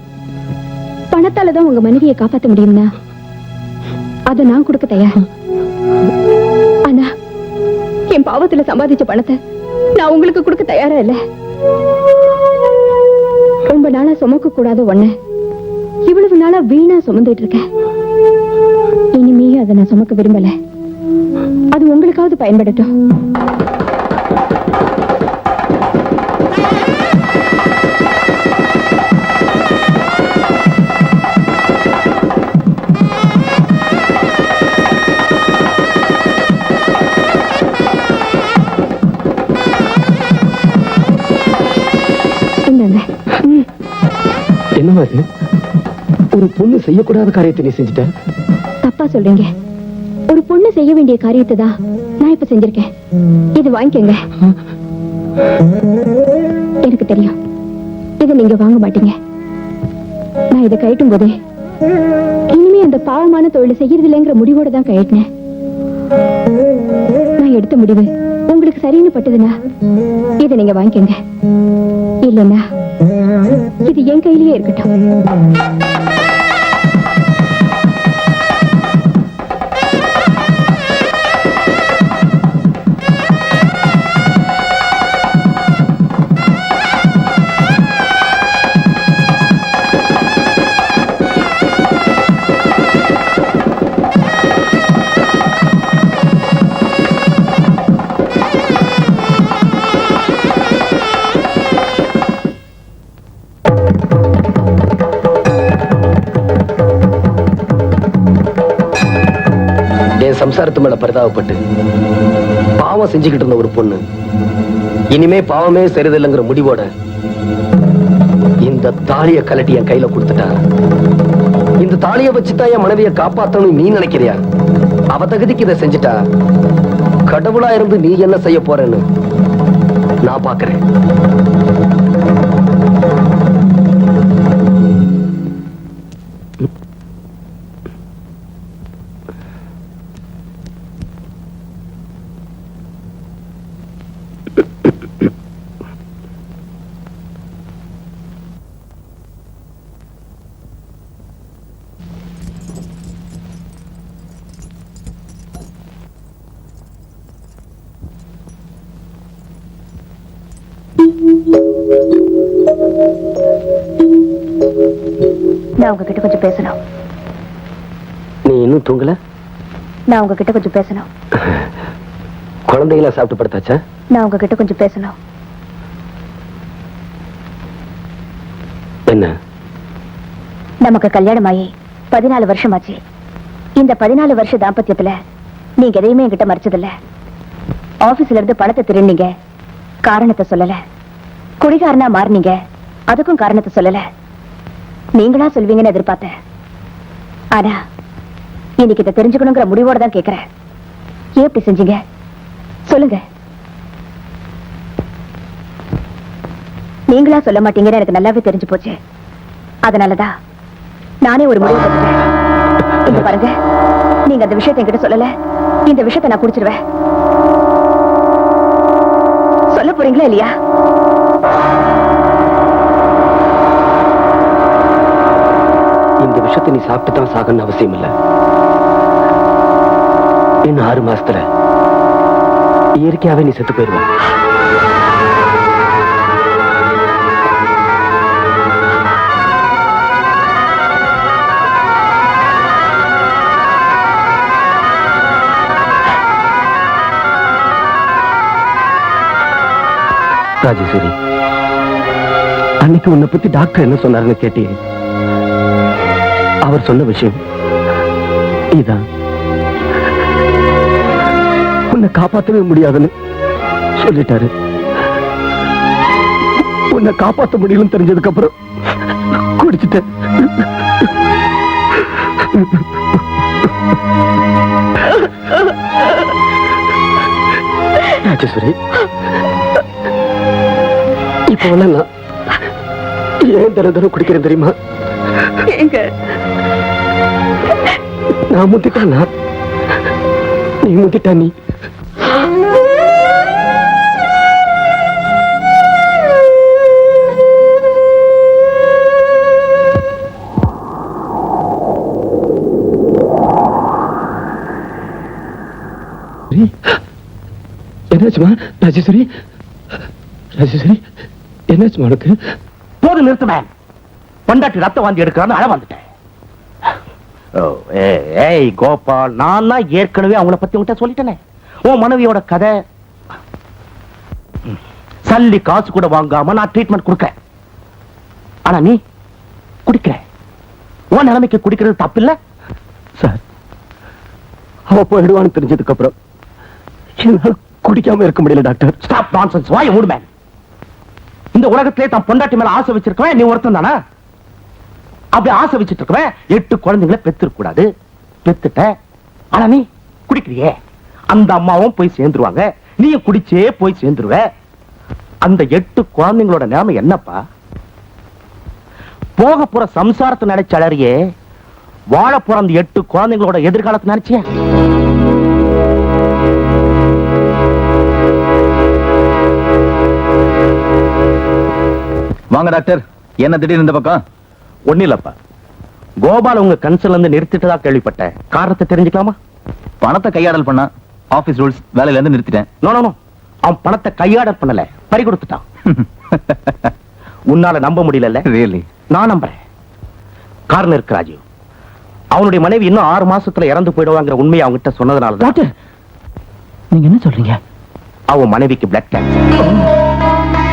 பணத்தாலதான் உங்க மனைவியை காப்பாற்ற முடியும்னா அதை நான் கொடுக்க தயார். ஆனா என் பாவத்துல சம்பாதிச்ச பணத்தை நான் உங்களுக்கு கொடுக்க தயாரா இல்ல. ரொம்ப நாளா சுமக்க கூடாத ஒண்ணு இவ்வளவு நாளா வீணா சுமந்துட்டு இருக்கேன். இனிமே அதை நான் சுமக்க விரும்பல. அது உங்களுக்காவது பயன்படட்டும். என்னமா இது? ஒரு பொண்ணு செய்யக்கூடாத காரியத்தை நீ செஞ்சுட்ட. தப்பா சொல்றீங்க. ஒரு பொண்ணு செய்ய வேண்டிய காரியத்தை தான் நான் இப்ப செஞ்சிருக்கேன். இது வாங்கிக்கங்க. எனக்கு தெரியும் இதை நீங்க வாங்க மாட்டீங்க. நான் இதை கழட்டும் போதே இனிமே அந்த பாவமான தொழிலை செய்யறது இல்லைங்கிற முடிவோட தான் கழட்டினேன். நான் எடுத்த முடிவு உங்களுக்கு சரின்னு பட்டதுன்னா இதை நீங்க வாங்கிக்கங்க. இல்லைன்னா இது என் கையிலேயே இருக்கட்டும். சம்சாரத்து மேல பரிதாபப்பட்டு பாவம் செஞ்சுக்கிட்டு இருந்த ஒரு பொண்ணு இனிமே பாவமே சரிதில்லைங்கிற முடிவோட இந்த தாலிய கலட்டி என் கையில கொடுத்துட்டா. இந்த தாலிய வச்சுதான் என் மனைவியை காப்பாத்தணும் நீ நினைக்கிறியா? அவ தகுதிக்கு இதை செஞ்சுட்டா கடவுளா இருந்து நீ என்ன செய்ய போறேன்னு நான் பாக்குறேன். நான் உங்ககிட்ட கொஞ்சம் பேசணும். நீ இன்னும் தூங்கல? நான் உங்ககிட்ட கொஞ்சம் பேசணும். குழந்தைகளா சாப்பிட்டு படுத்தாச்சா? நான் உங்ககிட்ட கொஞ்சம் பேசணும். என்ன? நமக்கு கல்யாணம் ஆகி 14 வருஷம் ஆச்சு. இந்த 14 வருஷ தாம்பத்தியத்துல நீங்க எதையுமே என்கிட்ட மறைச்சதில்ல. ஆபீஸ்ல இருந்து பணத்தை திருநீங்க, காரணத்தை சொல்லல. குடிகாரனா மாறினீங்க, அதுக்கும் காரணத்தை சொல்லல. நீங்களா சொல்வீங்கன்னு எதிர்பார்த்தேன். ஆனா இன்னைக்கு இதை தெரிஞ்சுக்கணுங்கிற முடிவோட தான் கேட்கிறேன். ஏன் இப்படி செஞ்சீங்க சொல்லுங்க. நீங்களா சொல்ல மாட்டீங்கன்னு எனக்கு நல்லாவே தெரிஞ்சு போச்சு. அதனாலதான் நானே ஒரு முடிவு எடுத்துட்டேன். இங்க பாருங்க, நீங்க அந்த விஷயத்தை என்கிட்ட சொல்லல, இந்த விஷயத்தை நான் குடிச்சிருவேன். சொல்ல போறீங்களா இல்லையா? இந்த விஷயத்தை நீ சாப்பிட்டு தான் சாகணும்னு அவசியம் இல்ல. இன்னும் 6 மாசத்துல இயற்கையாவே நீ செத்து போயிருவ. ராஜேஸ்வரி, அன்னைக்கு உன்னை பத்தி டாக்டர் என்ன சொன்னாருன்னு கேட்டியே? அவர் சொன்ன விஷயம் இதான். உன்னை காப்பாற்றவே முடியாதுன்னு சொல்லிட்டாரு. உன்னை காப்பாற்ற முடியலன்னு தெரிஞ்சதுக்கு அப்புறம் குடிச்சிட்டேன். ராஜேஸ்வரி, இப்போ நான் ஏன் தரம் குடிக்கிறேன் தெரியுமா? நான் முந்திட்டா, நீ முந்திட்டா. நீ என்னாச்சுமா? ராஜேஸ்வரி, ராஜேஸ்வரி, என்னாச்சுமா உனக்கு? போது நிறுத்துவேன். பொண்டாட்டி ரத்த வாந்தி எடுக்கிறான்னு அழ வந்துட்டேன். ஏய் கோபால், நான் தான் ஏற்கனவே அவங்கள பத்தி உன்கிட்ட சொல்லிட்டேனே. உன் மனைவியோட கதை. சல்லி காசு கூட வாங்காம நான் ட்ரீட்மெண்ட் கொடுக்கிறேன். ஆனா நீ குடிக்கிற. உன் நிலைமைக்கு குடிக்கிறது தப்பு இல்ல சார். அவ போயிடுவான்னு தெரிஞ்சதுக்கு அப்புறம் என்னால குடிக்காம இருக்க முடியல டாக்டர். Stop nonsense. வாயை மூடுமேன். இந்த உலகத்திலே தான் பொண்டாட்டி மேல ஆசை வச்சிருக்கவன் நீ ஒருத்தன் தானா? அப்படி ஆசை வச்சிட்டு இருக்கவன் 8 குழந்தைங்களை பெத்திருக்க கூடாது. பெத்துட்ட. ஆனா நீ குடிக்கிறியே. அந்த அம்மாவும் போய் சேர்ந்துருவாங்க, நீயும் குடிச்சே போய் சேர்ந்துருவ. அந்த 8 குழந்தைங்களோட நிலைமை என்னப்பா? போக போற சம்சாரத்தை நினைச்ச அலறியே, வாழ போற அந்த 8 குழந்தைங்களோட எதிர்காலத்தை நினைச்சிய? வாங்க டாக்டர். என்ன திடீர்னு இந்த பக்கம்? ஒண்ணு இல்லப்பா, கோபால் உங்க கன்சல்ல இருந்து நிறுத்திட்டதா கேள்விப்பட்டேன். காரணத்தை தெரிஞ்சுக்கலாமா? பணத்தை கையாடல் பண்ணா ஆபீஸ் ரூல்ஸ், வேலையில இருந்து நிறுத்திட்டேன். நோ, அவன் பணத்தை கையாடல் பண்ணல, பறி கொடுத்துட்டான். உன்னால நம்ப முடியல? ரியலி? நான் நம்புறேன். காரணம் இருக்கு ராஜீவ். அவனுடைய மனைவி இன்னும் 6 மாசத்துல இறந்து போயிடுவாங்கிற உண்மையை அவங்கிட்ட சொன்னதுனால டாக்டர், நீங்க என்ன சொல்றீங்க? அவன் மனைவிக்கு blood cancer.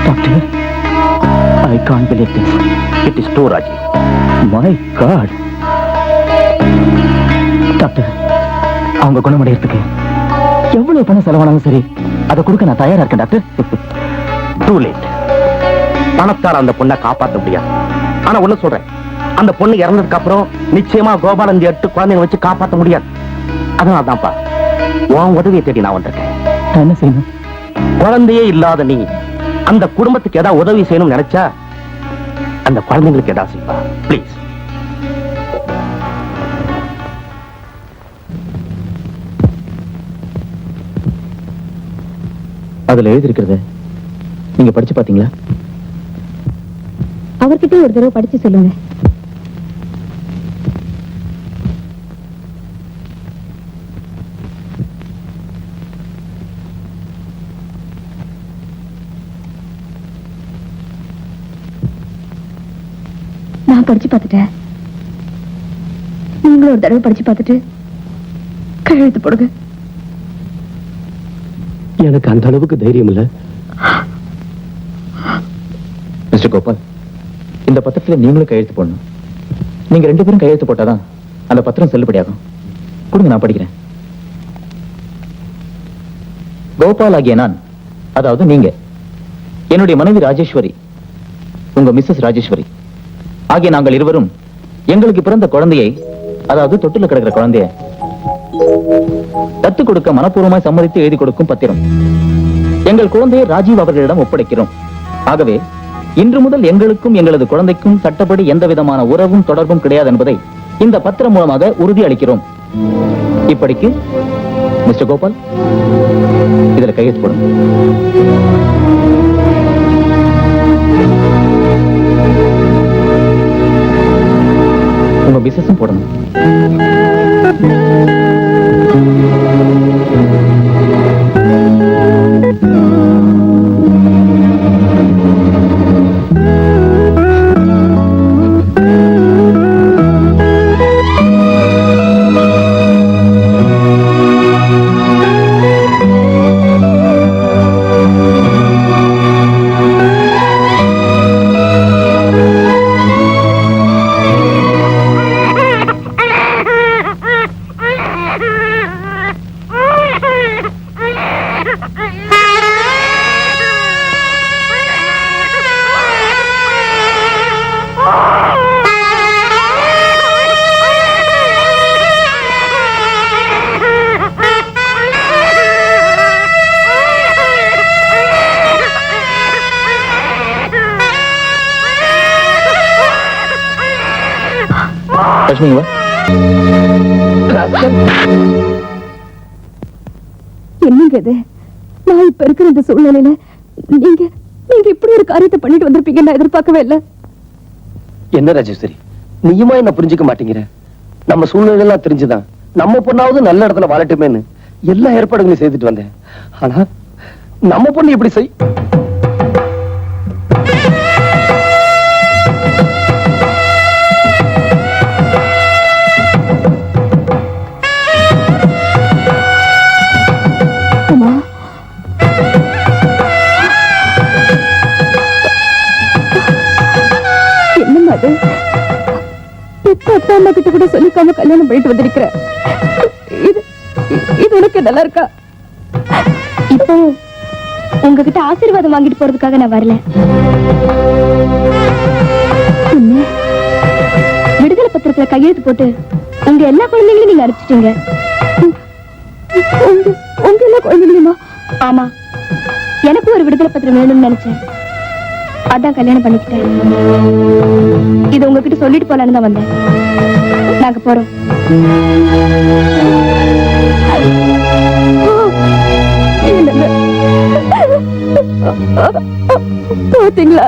Doctor, I can't believe this. It is true, Raji. My God. Doctor, அவங்க குணமடைறதுக்கு எவ்வளவு பணம் செலவானாலும் சரி, அதை கொடுக்க நான் தயாரா இருக்கேன் டாக்டர். Too late. பணத்தால் அந்த பொண்ணை காப்பாற்ற முடியாது. ஆனா ஒண்ணு சொல்றேன், அந்த பொண்ணு இறந்ததுக்கு அப்புறம் நிச்சயமா கோபால் அந்த 8 குழந்தைங்க வச்சு காப்பாற்ற முடியாது. அதனால தான்ப்பா உன் உதவியை தேடி நான் வந்திருக்கேன். என்ன செய்யணும்? குழந்தையே இல்லாத நீ அந்த குடும்பத்துக்கு ஏதாவது உதவி செய்யணும்னு நினைச்சா அந்த குழந்தைங்களுக்கு ஏதாவது செய்வா. பிளீஸ். அதுல எழுதிருக்கிறது நீங்க படிச்சு பாத்தீங்களா? அவர்கிட்ட ஒரு தடவை படிச்சு சொல்லுங்க. படிச்சு பார்த்துட்டேன். நீங்களும் ஒரு தடவை படிச்சு பார்த்துட்டு கையெழுத்து போடுங்க. எனக்கு அந்த அளவுக்கு தைரியம் இல்ல. மிஸ்டர் கோபால், இந்த பத்திரத்துல நீங்களும் கையெழுத்து போடணும். நீங்க 2 பேரும் கையெழுத்து போட்டாதான் அந்த பத்திரம் செல்லுபடியாகும். கொடுங்க, நான் படிக்கிறேன். கோபால் ஆகிய நான், அதாவது நீங்க, என்னுடைய மனைவி ராஜேஸ்வரி, உங்க மிஸ்ஸஸ் ராஜேஸ்வரி ஆகிய நாங்கள் இருவரும் எங்களுக்கு பிறந்த குழந்தையை, அதாவது தொட்டில கிடக்கிற குழந்தைய தத்து கொடுக்க மனப்பூர்வமாய் சம்மதித்து எழுதி கொடுக்கும் பத்திரம். எங்கள் குழந்தையை ராஜீவ் அவர்களிடம் ஒப்படைக்கிறோம். ஆகவே இன்று முதல் எங்களுக்கும் எங்களது குழந்தைக்கும் சட்டப்படி எந்த விதமான உறவும் தொடர்பும் கிடையாது என்பதை இந்த பத்திரம் மூலமாக உறுதி அளிக்கிறோம். இப்படிக்கு மிஸ்டர் கோபால், இதுல கையெழுத்து போடுங்க. உங்க பிசினஸும் போடணும். என்னங்க இது? நான் இப்ப இருக்கிற இந்த சூழ்நிலையில நீங்க இப்படி ஒரு காரியத்தை பண்ணிட்டு வந்திருப்பீங்க நான் எதிர்பார்க்கவே இல்லை. என்ன ராஜேஸ்வரி, நீயுமா என்ன புரிஞ்சுக்க மாட்டேங்கிற? நம்ம சூழ்நிலை எல்லாம் தெரிஞ்சுதான் நம்ம பொண்ணாவது நல்ல இடத்துல வாழட்டுமேன்னு எல்லா ஏற்பாடுகளையும் செய்துட்டு வந்தேன். ஆனா நம்ம பொண்ணு இப்படி செய். அப்பா அம்மா கிட்ட கூட சொல்லிக்காம கல்யாணம் பண்ணிட்டு வந்திருக்கிற. இது உனக்கு நல்லா இருக்கா? இப்போ உங்ககிட்ட ஆசீர்வாதம் வாங்கிட்டு போறதுக்காக நான் வரல. விடுதலை பத்திரத்துல கையெழுத்து போட்டு உங்க எல்லா குழந்தைகளையும் நீங்க அனுப்பிச்சிட்டீங்க. உங்க எல்லா குழந்தைகளையுமா? ஆமா, எனக்கு ஒரு விடுதலை பத்திரம் வேணும்னு நினைச்சேன். அதான் கல்யாணம் பண்ணிக்கிட்டேன். இது உங்ககிட்ட சொல்லிட்டு போலான்னு தான் வந்தேன். நாங்க போறோம். பாத்தீங்களா?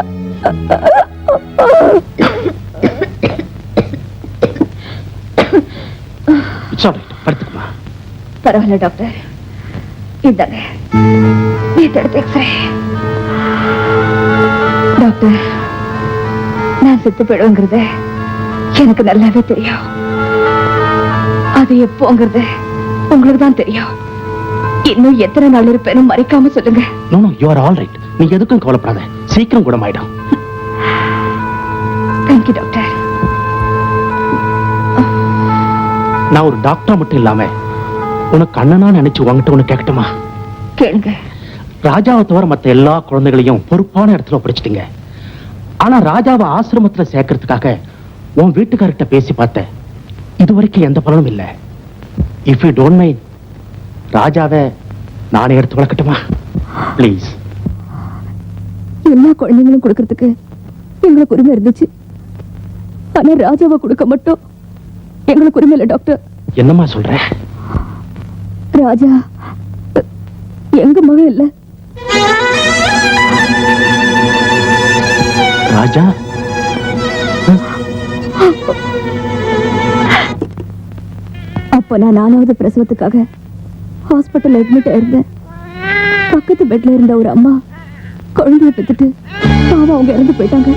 பரவாயில்ல டாக்டர், இதாங்க எடுத்து எக்ஸ்ரே. டாக்டர், நான் செத்து போயிடுவேங்கிறது எனக்கு நல்லாவே தெரியும். அது எப்போங்கிறது உங்களுக்கு தான் தெரியும். இன்னும் எத்தனை நாள் இருப்பேன்னு மறைக்காம சொல்லுங்க. No no, you are all right. நீங்க எதுக்கும் கவலைப்படாத, சீக்கிரம் குணமாயிடும். Thank you doctor. நான் ஒரு டாக்டர் மட்டும் இல்லாம உனக்கு அண்ணனா நினைச்சு உங்ககிட்ட ஒண்ணு கேட்கட்டுமா? கேளுங்க. ராஜாவை தவிர மத்த எல்லா குழந்தைகளையும் பொறுப்பான இடத்துல ஒப்படைச்சிட்டீங்க. ஆனா ராஜாவை ஆசிரமத்துல சேர்க்கறதுக்காக உன் வீட்டுக்காரர்கிட்ட பேசி பார்த்தேன். இதுவரைக்கும் எந்த பலனும் இல்ல. இஃப் யூ டோன்ட் மைண்ட், ராஜாவை நானே எடுத்து வளர்க்கட்டுமா? பிளீஸ். எல்லா குழந்தைங்களும் கொடுக்கறதுக்கு எங்களுக்கு உரிமை இருந்துச்சு. ஆனா ராஜாவை கொடுக்க மட்டும் எங்களுக்கு உரிமை இல்லை டாக்டர். என்னம்மா சொல்ற? ராஜா எங்க மகன் இல்ல. ராஜா அப்ப நான் 4வது பிரசவத்துக்காக ஹாஸ்பிட்டல் அட்மிட் ஆயிருந்தேன். பக்கத்து பெட்ல இருந்த ஒரு அம்மா குழந்தைய பெத்துட்டு பாவம் அவங்க இறந்து போயிட்டாங்க.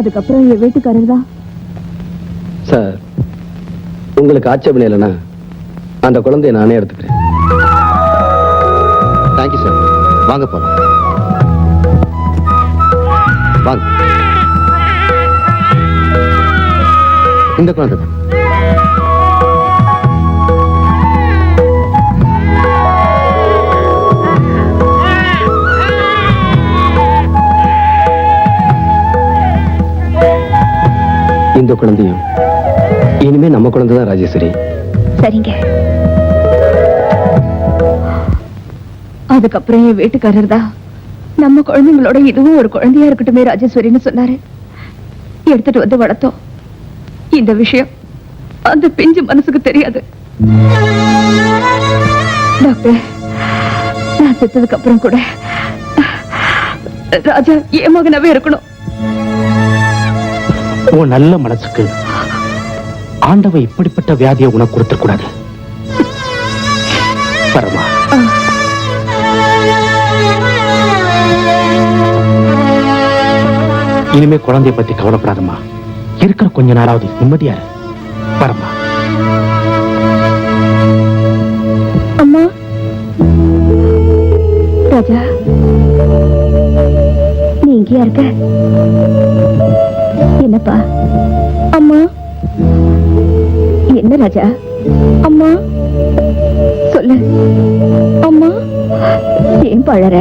அதுக்கப்புறம் என் வீட்டுக்காரர் தான். சார், உங்களுக்கு ஆட்சேபனை இல்லைன்னா அந்த குழந்தைய நானே எடுத்துக்கிறேன். Thank you sir. வாங்க போலாம். வாங்க. இந்த குழந்தை தான். இந்த குழந்தையும் இனிமே நம்ம குழந்தை தான் ராஜேஸ்வரி. சரிங்க. அதுக்கப்புறம் என் வீட்டுக்காரர் தான் நம்ம குழந்தைங்களோட இதுவும் ஒரு குழந்தையா இருக்கட்டுமே ராஜேஸ்வரின்னு சொன்னாரு. எடுத்துட்டு வந்து வளர்த்தோம். இந்த விஷயம் அந்த பிஞ்சு மனசுக்கு தெரியாது. டாக்டர், நான் செத்ததுக்கு அப்புறம் கூட ராஜா என் மகனாவே இருக்கணும். உன் நல்ல மனசுக்கு ஆண்டவ இப்படிப்பட்ட வியாதியை உனக்கு கொடுத்துட கூடாது. பரமா, இனிமே குழந்தைய பத்தி கவலைப்படாதம்மா. இருக்கிற கொஞ்ச நாளாவது நிம்மதியா இரு. பரமா. அம்மா. ராஜா, நீ இங்கேயா இருக்க? என்னப்பா? அம்மா. என்ன ராஜா? அம்மா சொல்லு. அம்மா, ஏன் பழற?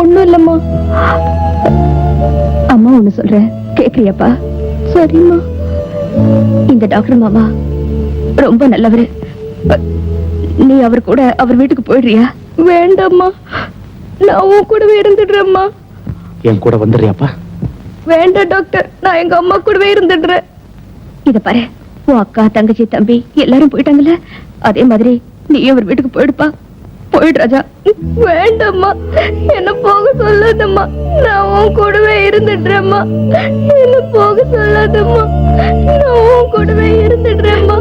ஒண்ணும் இல்லம்மா. அம்மா ஒண்ணு சொல்றேன், கேக்குறியாப்பா? சரிம்மா. இந்த டாக்டர் மாமா ரொம்ப நல்லவரு. நீ அவர் கூட அவர் வீட்டுக்கு போயிடுறியா? வேண்டாம்மா, நான் உன் கூடவே இருந்துடுறேம்மா. என் கூட வந்துடுறியாப்பா? வேண்டாம் டாக்டர், நான் எங்க அம்மா கூடவே இருந்துடுறேன். இத பாரு, உன் அக்கா தங்கச்சி தம்பி எல்லாரும் போயிட்டாங்கல்ல, அதே மாதிரி நீ அவர் வீட்டுக்கு போயிடுப்பா. போயிடு ராஜா. வேண்டாம்மா, என்ன போக சொல்லாதம்மா. நான் உன் கூடவே இருந்துடுறேம்மா. என்ன போக சொல்லாதம்மா. நான் உன் கூடவே இருந்துடுறேம்மா.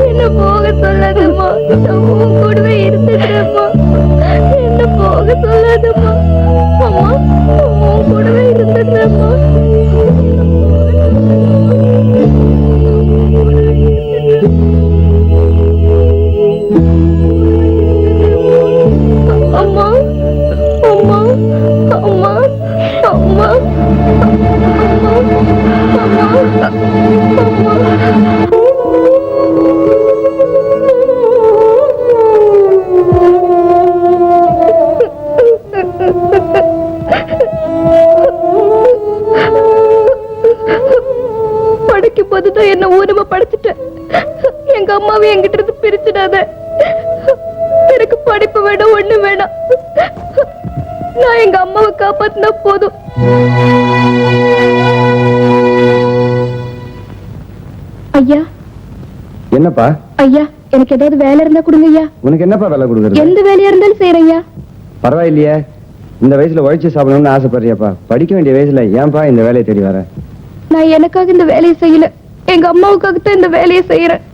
என்ன போக சொல்லாதம்மா. நான் உன் கூடவே இருந்துடுறேம்மா. என்ன போக சொல்லாதம்மா. அம்மா, உன் கூடவே இருந்துடுறேம்மா. அம்மா, அம்மா, அம்மா, அம்மா, படிக்கும் போதுதான் என்ன ஊனமா படிச்சுட்டேன். எங்க அம்மாவை என்கிட்ட இருந்து பிரிச்சிடாத. எனக்கு படிப்பு வேணும், ஒண்ணு வேணாம். நான் எங்க அம்மாவை காப்பாத்தினா போதும். ஐயா. என்னப்பா? ஐயா, எனக்கு ஏதாவது வேலை இருந்தா கொடுங்க ஐயா. உனக்கு என்னப்பா வேலை கொடுக்குறது? எந்த வேலையா இருந்தாலும் செய்யறேன் ஐயா. பரவாயில்லையே, இந்த வயசுல உழைச்சு சாப்பிடணும்னு ஆசைப்படுறியாப்பா? படிக்க வேண்டிய வயசுல ஏன்பா இந்த வேலையை தேடி வர? நான் எனக்காக இந்த வேலையை செய்யல, எங்க அம்மாவுக்காகத்தான் இந்த வேலையை செய்யறேன்.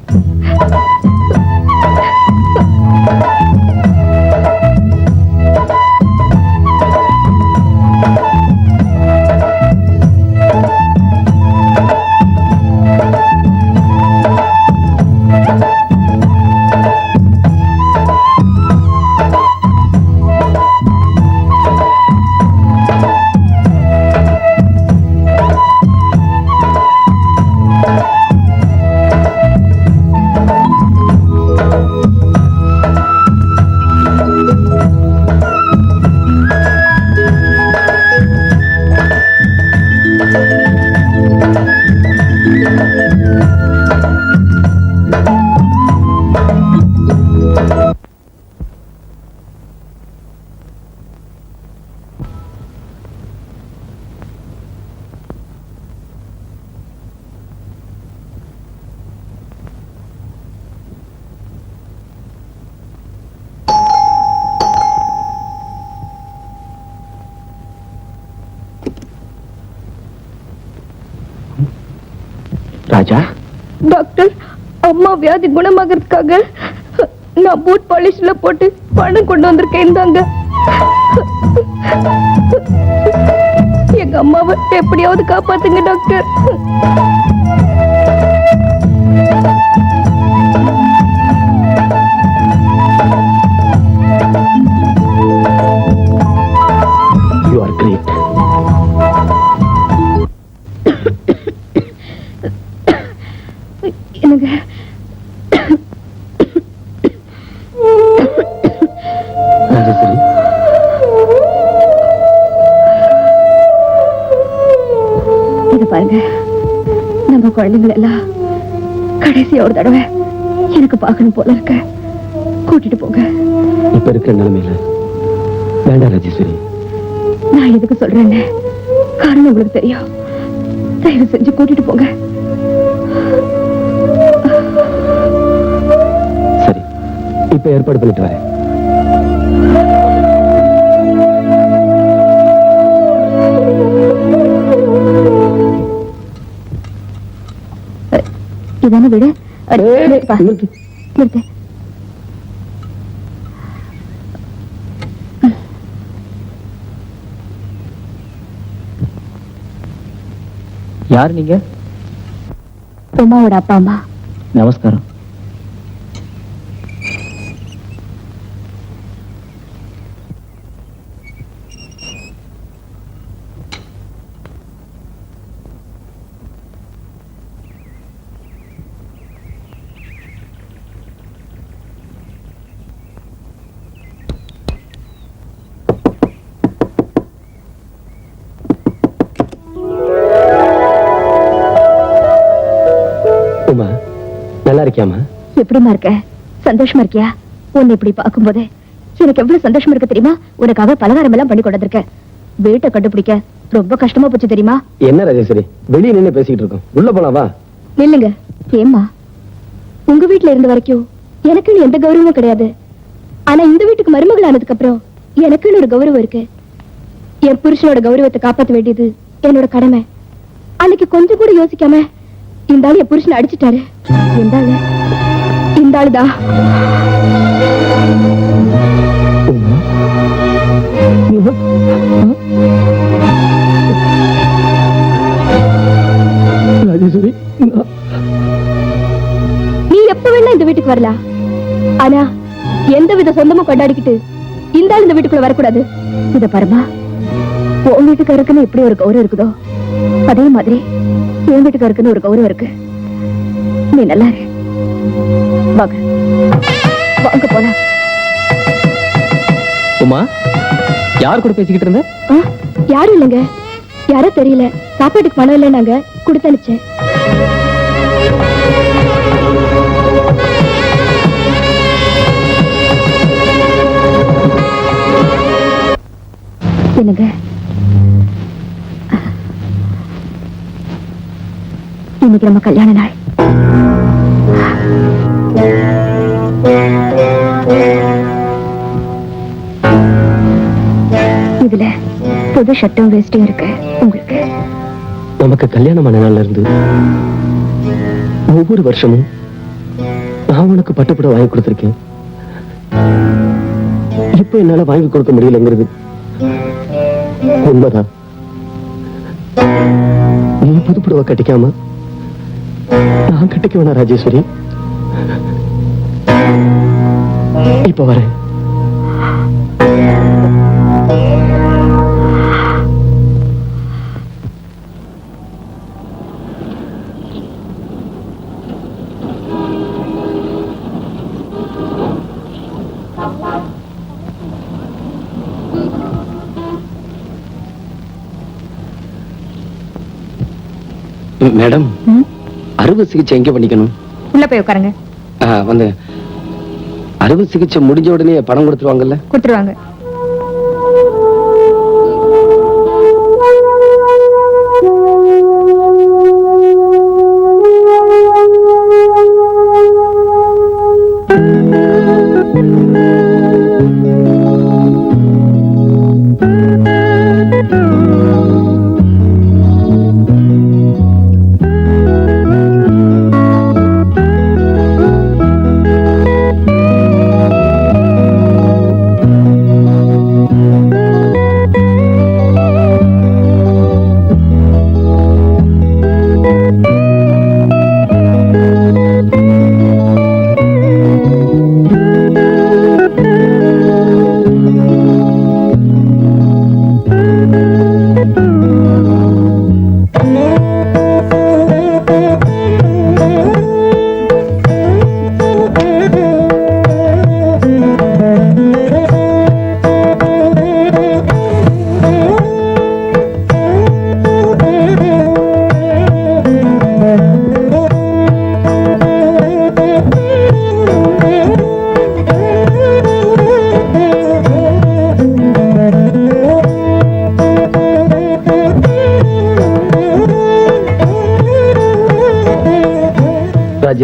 ராஜா, டாக்டர், அம்மா வியாதி குணமாகறதுக்காக நான் பூட் பாலிஷ்ல போட்டு பணம் கொண்டு வந்திருக்கேன். இந்தாங்க. எங்க அம்மாவை எப்படியாவது காப்பாத்துங்க டாக்டர். You are great. எனக்கு ராஜேஸ்வரி, இது பாருங்க, நம்ம குழந்தைகள் எல்லாம் கடைசியா ஒரு தடவை எனக்கு பார்க்கணும் போல இருக்க. கூட்டிட்டு போங்க. இப்ப இருக்கிற நிலைமையில வேண்டாம் ராஜேஸ்வரி. நான் எதுக்கு சொல்றேன்னு காரணம் உங்களுக்கு தெரியும். தயவு செஞ்சு கூட்டிட்டு போங்க. சரி, இப்ப ஏற்பாடு பண்ணிட்டு வரேன். இதான வீடு? நிறுத்து. நிறுத்து. யார் நீங்க? உமாவோட அப்பா அம்மா. நமஸ்காரம். உமா, நல்லா இருக்கியாமா? எப்படிமா இருக்க? சந்தோஷமா இருக்கியா? உன்னை இப்படி பார்க்கும்போது எனக்கு எவ்வளவு சந்தோஷமா இருக்கு தெரியுமா? உனக்காக பலகாரம் எல்லாம் பண்ணி கொண்டு வந்திருக்கேன். வீட்டை கண்டுபிடிக்க ரொம்ப கஷ்டமா போச்சு தெரியுமா? என்ன ராஜேஸ்வரி, வெளியே நின்று பேசிக்கிட்டு இருக்கோம், உள்ள போலாம் வா. நில்லுங்க. ஏம்மா, உங்க வீட்டுல இருந்த வரைக்கும் எனக்குன்னு எந்த கௌரவமும் கிடையாது. ஆனா இந்த வீட்டுக்கு மருமகள் ஆனதுக்கு அப்புறம் எனக்குன்னு ஒரு கௌரவம் இருக்கு. என் புருஷனோட கௌரவத்தை காப்பாற்ற வேண்டியது என்னோட கடமை. அன்னைக்கு கொஞ்சம் கூட யோசிக்காம இந்த ஆளு என் புருஷனை அடிச்சுட்டாரு. இந்த ஆளுதான். ராஜேஸ்வரி, நீ எப்ப வேணா இந்த வீட்டுக்கு வரலாம். ஆனா எந்த வித சொந்தமும் கொண்டாடிக்கிட்டு இந்த ஆள் இந்த வீட்டுக்குள்ள வரக்கூடாது. இத பாருமா, உன் வீட்டுக்காருக்குன்னு எப்படி ஒரு கௌரவம் இருக்குதோ அதே மாதிரி என் வீட்டுக்காருக்குன்னு ஒரு கௌரவம் இருக்கு. நீ நல்லா இரு. வாங்க வாங்க போலாம். உமா, யார் கூட பேசிக்கிட்டு இருந்த? யாரும் இல்லைங்க, யாரோ தெரியல. சாப்பாட்டுக்கு பணம் இல்லை, நாங்க கொடுத்து அனுப்பிச்சேன். என்னங்க, இன்னைக்கு நம்ம கல்யாண நாள். இதுல புது ஷர்ட்டும் வேஸ்டும் இருக்கு உங்களுக்கு. நமக்கு கல்யாணமான நாள்ல இருந்து ஒவ்வொரு வருஷமும் நான் உனக்கு பட்டுப்புட வாங்கி கொடுத்திருக்கேன். இப்ப என்னால வாங்கி கொடுக்க முடியலங்கிறது உண்மைதான். நீ புதுப்புடவை கட்டிக்காம நான் கட்டிக்க வேணா ராஜேஸ்வரி. இப்ப வரேன். மேடம், அறுவை சிகிச்சை எங்க பண்ணிக்கணும்? உள்ள போய் உட்காருங்க. வந்து அறுவை சிகிச்சை முடிஞ்ச உடனே பணம் கொடுத்துருவாங்கல்ல? கொடுத்துருவாங்க.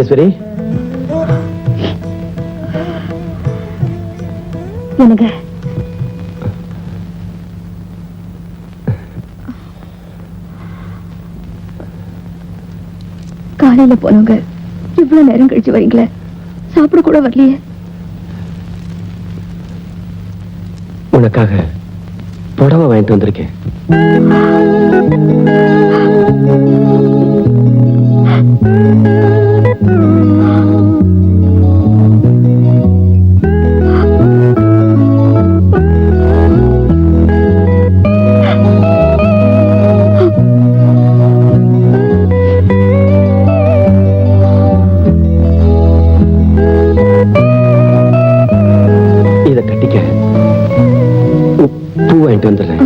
ராஜேஸ்வரி, எனக்கு காலையில போனவங்க இவ்வளவு நேரம் கழிச்சு வரீங்களே, சாப்பிட கூட வரலையே. உனக்காக புடவை வாங்கிட்டு வந்திருக்கேன். இத கட்டிக்க பூ வாங்கிட்டு வந்துடுறேன்.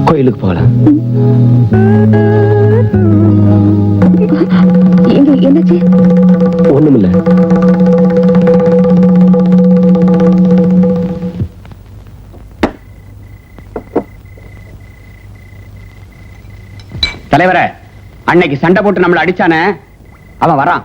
கோயிலுக்கு போகலாம். என்னாச்சு? ஒண்ணுமில்ல. தலைவரே, அன்னைக்கு சண்டை போட்டு நம்மள அடிச்சானே, அவன் வரான்.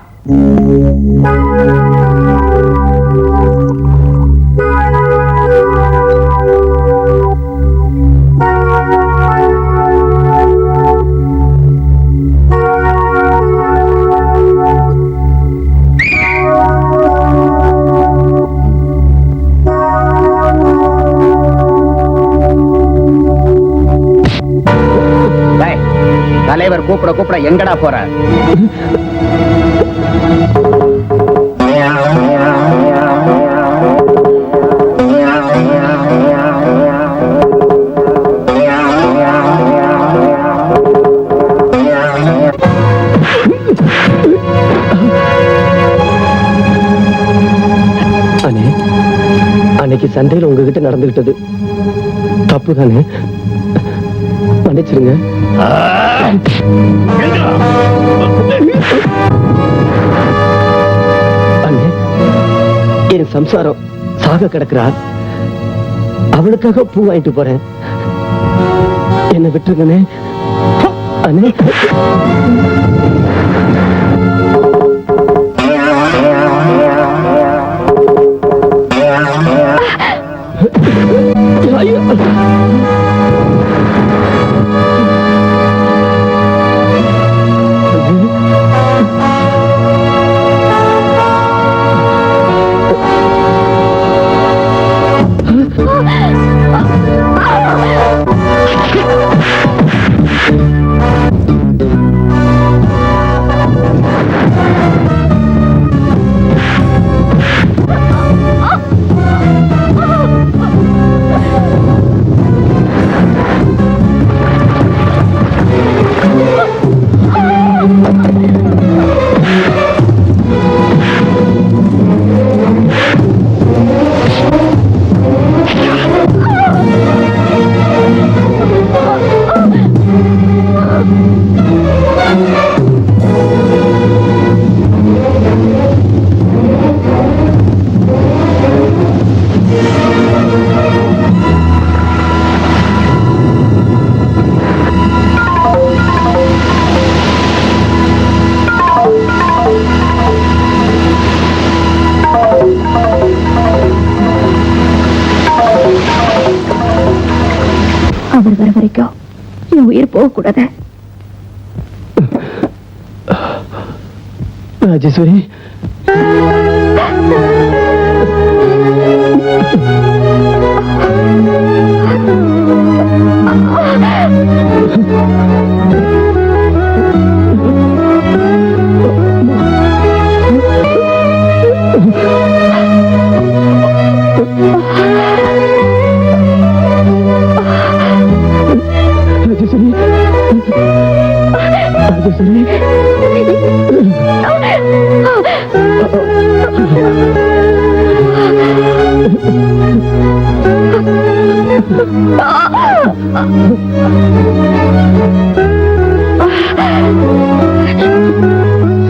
தலைவர் கூப்பிட கூப்பிட எங்கடா போற? அன்னைக்கு சண்டையில் உங்ககிட்ட நடந்துகிட்டது தப்பு தானே, மன்னிச்சிருங்க. அண்ணே, என் சம்சாரம் சாக கிடக்குறா, அவளுக்காக பூ வாங்கிட்டு போறேன், என்ன விட்டுருங்கண்ணே. அண்ணே, அவர் வர வரைக்கும் என் உயிர் போக கூடாது. ராஜேஸ்வரி,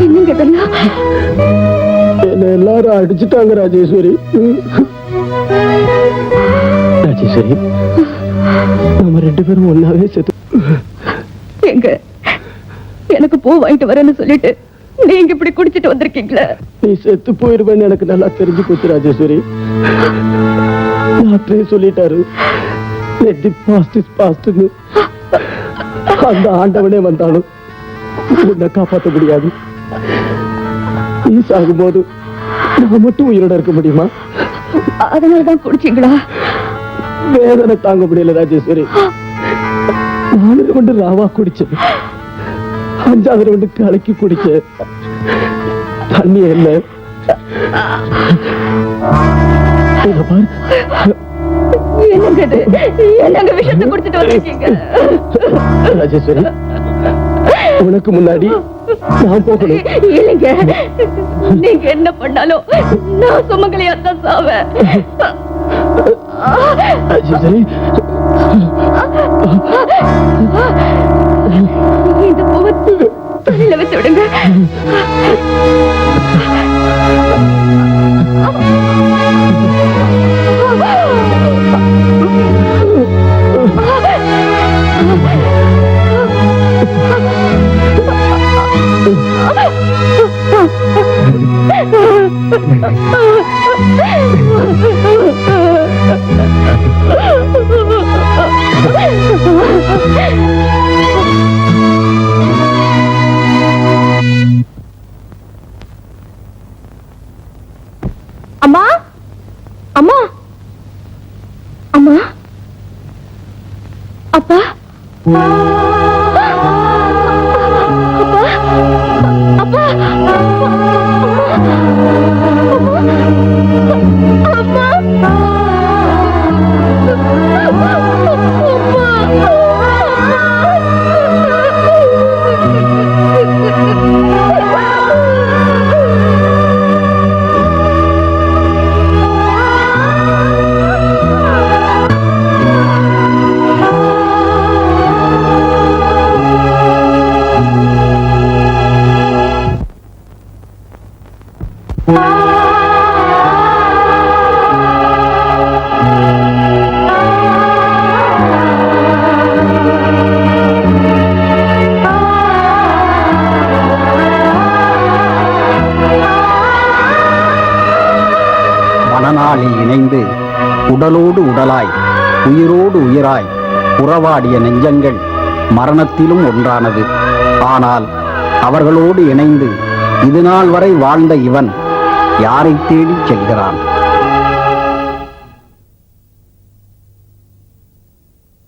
என்னங்க இதெல்லாம்? என்ன எல்லாரும் அடிச்சுட்டாங்க ராஜேஸ்வரி. ராஜேஸ்வரி, நம்ம ரெண்டு பேரும் ஒன்னாவே செத்து. எங்க எனக்கு பூ வாங்கிட்டு வரேன்னு சொல்லிட்டு நீங்க இப்படி குடிச்சிட்டு வந்திருக்கீங்களே? நீ செத்து போயிருவேன்னு எனக்கு நல்லா தெரிஞ்சு போச்சு ராஜேஸ்வரி. டாக்டரே சொல்லிட்டாரு, let the past is past ன்னு. அந்த ஆண்டவனே வந்தாலும் உன்னை காப்பாற்ற முடியாது. நீ சாகும்போது நான் மட்டும் உயிரோட இருக்க முடியுமா? அதனாலதான் குடிச்சீங்களா? வேதனை தாங்க முடியல ராஜேஸ்வரி. 4 ரவுண்டு ராவா குடிச்சேன், 5வது ரவுண்டு கலக்கி குடிச்சேன். தண்ணி என்ன என்னங்க இது? என்னங்க விஷயத்தை குடிச்சிட்டு வந்திருக்கீங்க? ராஜேஸ்வரி, உனக்கு முன்னாடி நான் போகணும். இல்லைங்க, நீங்க என்ன பண்ணாலும் நான் சுமங்கலியாத்தான் சாவேன். ராஜேஸ்வரி, இந்த பூவை தலையில வச்சு விடுங்க. அம்மா, அம்மா, அம்மா, அப்பா, அப்பா, மனநாளில் இணைந்து உடலோடு உடலாய் உயிரோடு உயிராய் உறவாடிய நெஞ்சங்கள் மரணத்திலும் ஒன்றானது. ஆனால் அவர்களோடு இணைந்து இதுநாள் வரை வாழ்ந்த இவன் யாரை தேடிச் செல்கிறான்?